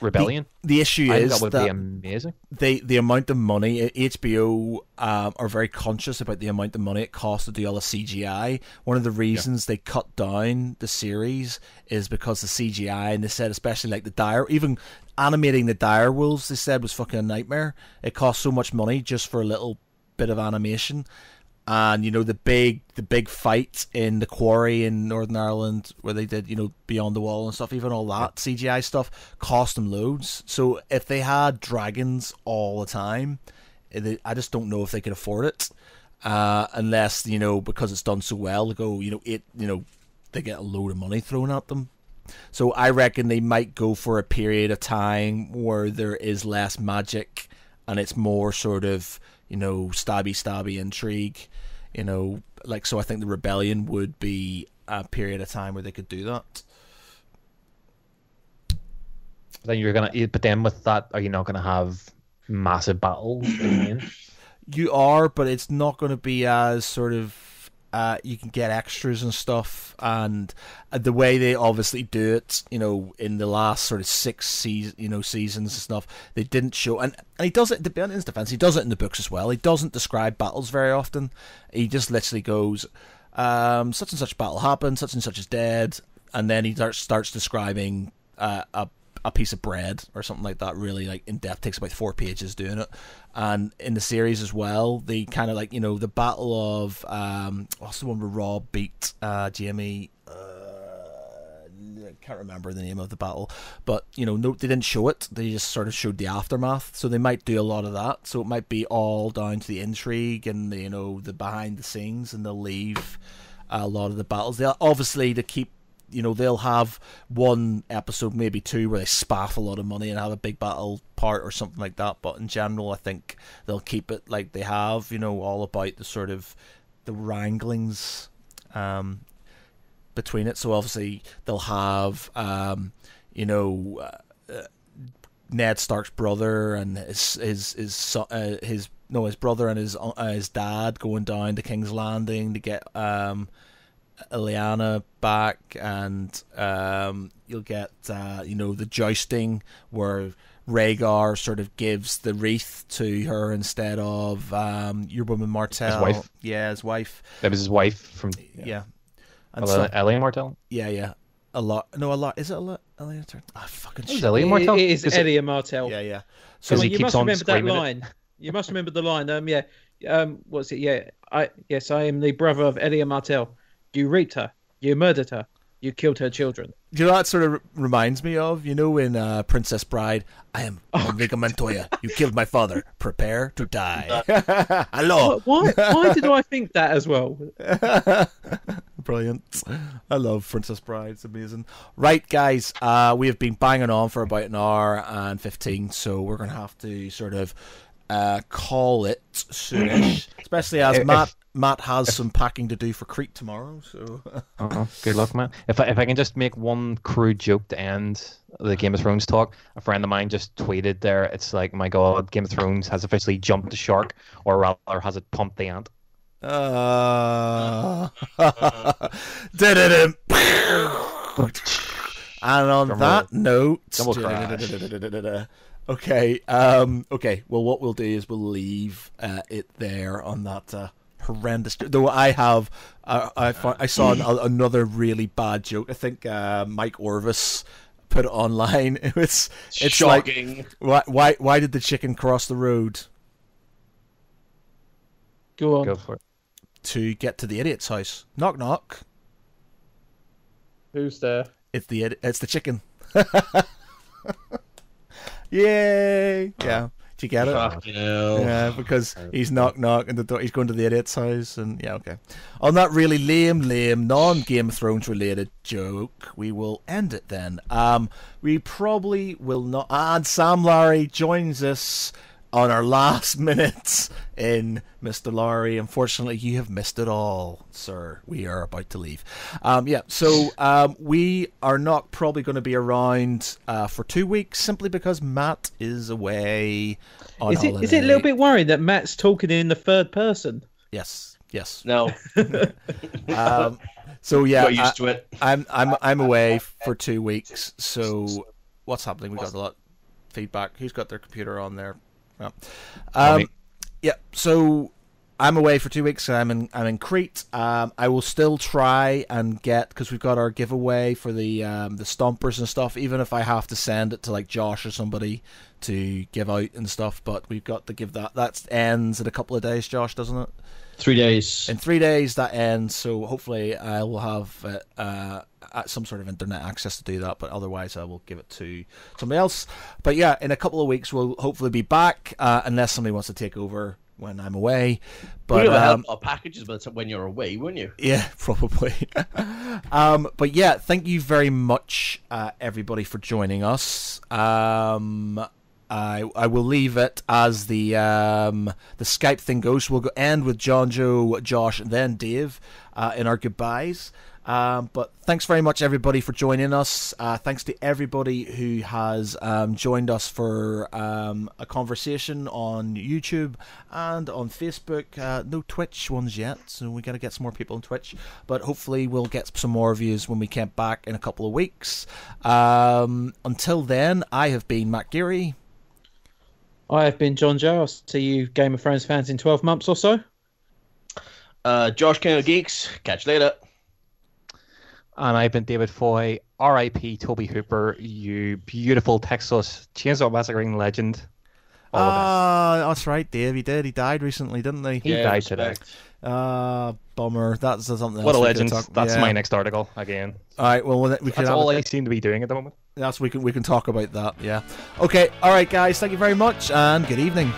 Rebellion. The issue is that would be amazing. The amount of money HBO are very conscious about the amount of money it costs to do all the CGI. One of the reasons they cut down the series is because the CGI, and they said especially like even animating the dire wolves, they said was fucking a nightmare. It cost so much money just for a little bit of animation. And the big fight in the quarry in Northern Ireland where they did Beyond the Wall and stuff, even all that CGI stuff cost them loads. So if they had dragons all the time, I just don't know if they could afford it, unless because it's done so well, they get a load of money thrown at them. So I reckon they might go for a period of time where there is less magic and it's more sort of stabby intrigue, so I think the Rebellion would be a period of time where they could do that. But then with that, are you not gonna have massive battles? You are, but it's not going to be as sort of. You can get extras and stuff, and the way they obviously do it, in the last sort of 6 seasons and stuff, they didn't show, and he does it, to be in his defense, he does it in the books as well. He doesn't describe battles very often. He just literally goes, such and such battle happened, such and such is dead, and then he starts describing a piece of bread or something like that, really like in depth. Takes about 4 pages doing it. And in the series as well, they kind of like, the battle of what's the one where Rob beat Jamie, I can't remember the name of the battle, but no, they didn't show it. They just sort of showed the aftermath, so they might do a lot of that. So it might be all down to the intrigue and the behind the scenes, and they'll leave a lot of the battles. They'll obviously, to keep, they'll have 1 episode, maybe 2, where they spaff a lot of money and have a big battle part or something like that. But in general, I think they'll keep it like they have, all about the sort of the wranglings between it. So obviously they'll have, Ned Stark's brother and his brother and his dad going down to King's Landing to get Ileana back, and you'll get the jousting where Rhaegar sort of gives the wreath to her instead of your woman Martell. His wife. Yeah, his wife. That was his wife from. Yeah. And so, Ellie Martell. Yeah. A lot. Is it a lot? Ellie? Fucking shit. Ellie Martell. It is Eddie Martell. Yeah. So he you keeps must on remember that screaming it. line. You must remember the line. What's it? Yeah. I am the brother of Eddie Martell. You raped her. You murdered her. You killed her children. Do you know what sort of reminds me of? In Princess Bride, I am Enrico Montoya. You killed my father. Prepare to die. Hello. Why did I think that as well? Brilliant. I love Princess Bride. It's amazing. Right, guys. We have been banging on for about an hour and 15, so we're going to have to sort of call it soonish, especially as Matt has some packing to do for Crete tomorrow. So Good luck, man. If I can just make one crude joke to end the Game of Thrones talk, a friend of mine just tweeted there. It's like, my God, Game of Thrones has officially jumped the shark, or rather, has it pumped the ant? And on that note, Double crash. Okay. Well, what we'll do is we'll leave it there on that horrendous. Though I have, I saw another really bad joke. I think Mike Orvis put it online. It's shocking. Like, why did the chicken cross the road? Go on. Go for it. To get to the idiot's house. Knock knock. Who's there? It's the chicken. Yay! Yeah. Did you get it? Fucking hell. Yeah, because he's knock knock and he's going to the idiot's house, and yeah, okay. On that really lame, non-Game of Thrones related joke, we will end it then. We probably will not. And Sam Larry joins us on our last minutes in Mr. Lowry. Unfortunately, you have missed it all, sir. We are about to leave. So we are not probably going to be around for 2 weeks, simply because Matt is away on holiday. Is it a little bit worrying that Matt's talking in the third person? Yes. No. So yeah, Got used to it. I'm away for 2 weeks. So what's happening? We got a lot of feedback. Who's got their computer on there? Yeah. So I'm away for 2 weeks. I'm in Crete. I will still try and get, because we've got our giveaway for the stompers and stuff. Even if I have to send it to like Josh or somebody to give out and stuff, but we've got to give that. That ends in a couple of days, Josh, doesn't it? 3 days. In 3 days that ends. So hopefully I will have some sort of internet access to do that, but otherwise I will give it to somebody else. But yeah, in a couple of weeks we'll hopefully be back, unless somebody wants to take over when I'm away. But you'll help our packages when you're away, won't you? Yeah, probably. But yeah, thank you very much, everybody, for joining us. I will leave it as the Skype thing goes. We'll end with Jonjo, Josh, and then Dave in our goodbyes. But thanks very much, everybody, for joining us. Thanks to everybody who has joined us for a conversation on YouTube and on Facebook. No Twitch ones yet, so we got to get some more people on Twitch. But hopefully we'll get some more views when we get back in a couple of weeks. Until then, I have been Matt Geary. I have been Jonjo. I'll see you Game of Thrones fans in 12 months or so. Josh King of Geeks. Catch you later. And I've been David Foy. R.I.P. Toby Hooper, you beautiful Texas Chainsaw Massacring legend. That's right, Dave. He did. He died recently, didn't he? He died today. Bummer. That's something. What else a legend. That's yeah. my next article again. All right. Well, that's all I seem to be doing at the moment. We can talk about that. Yeah. Okay. All right, guys. Thank you very much, and good evening.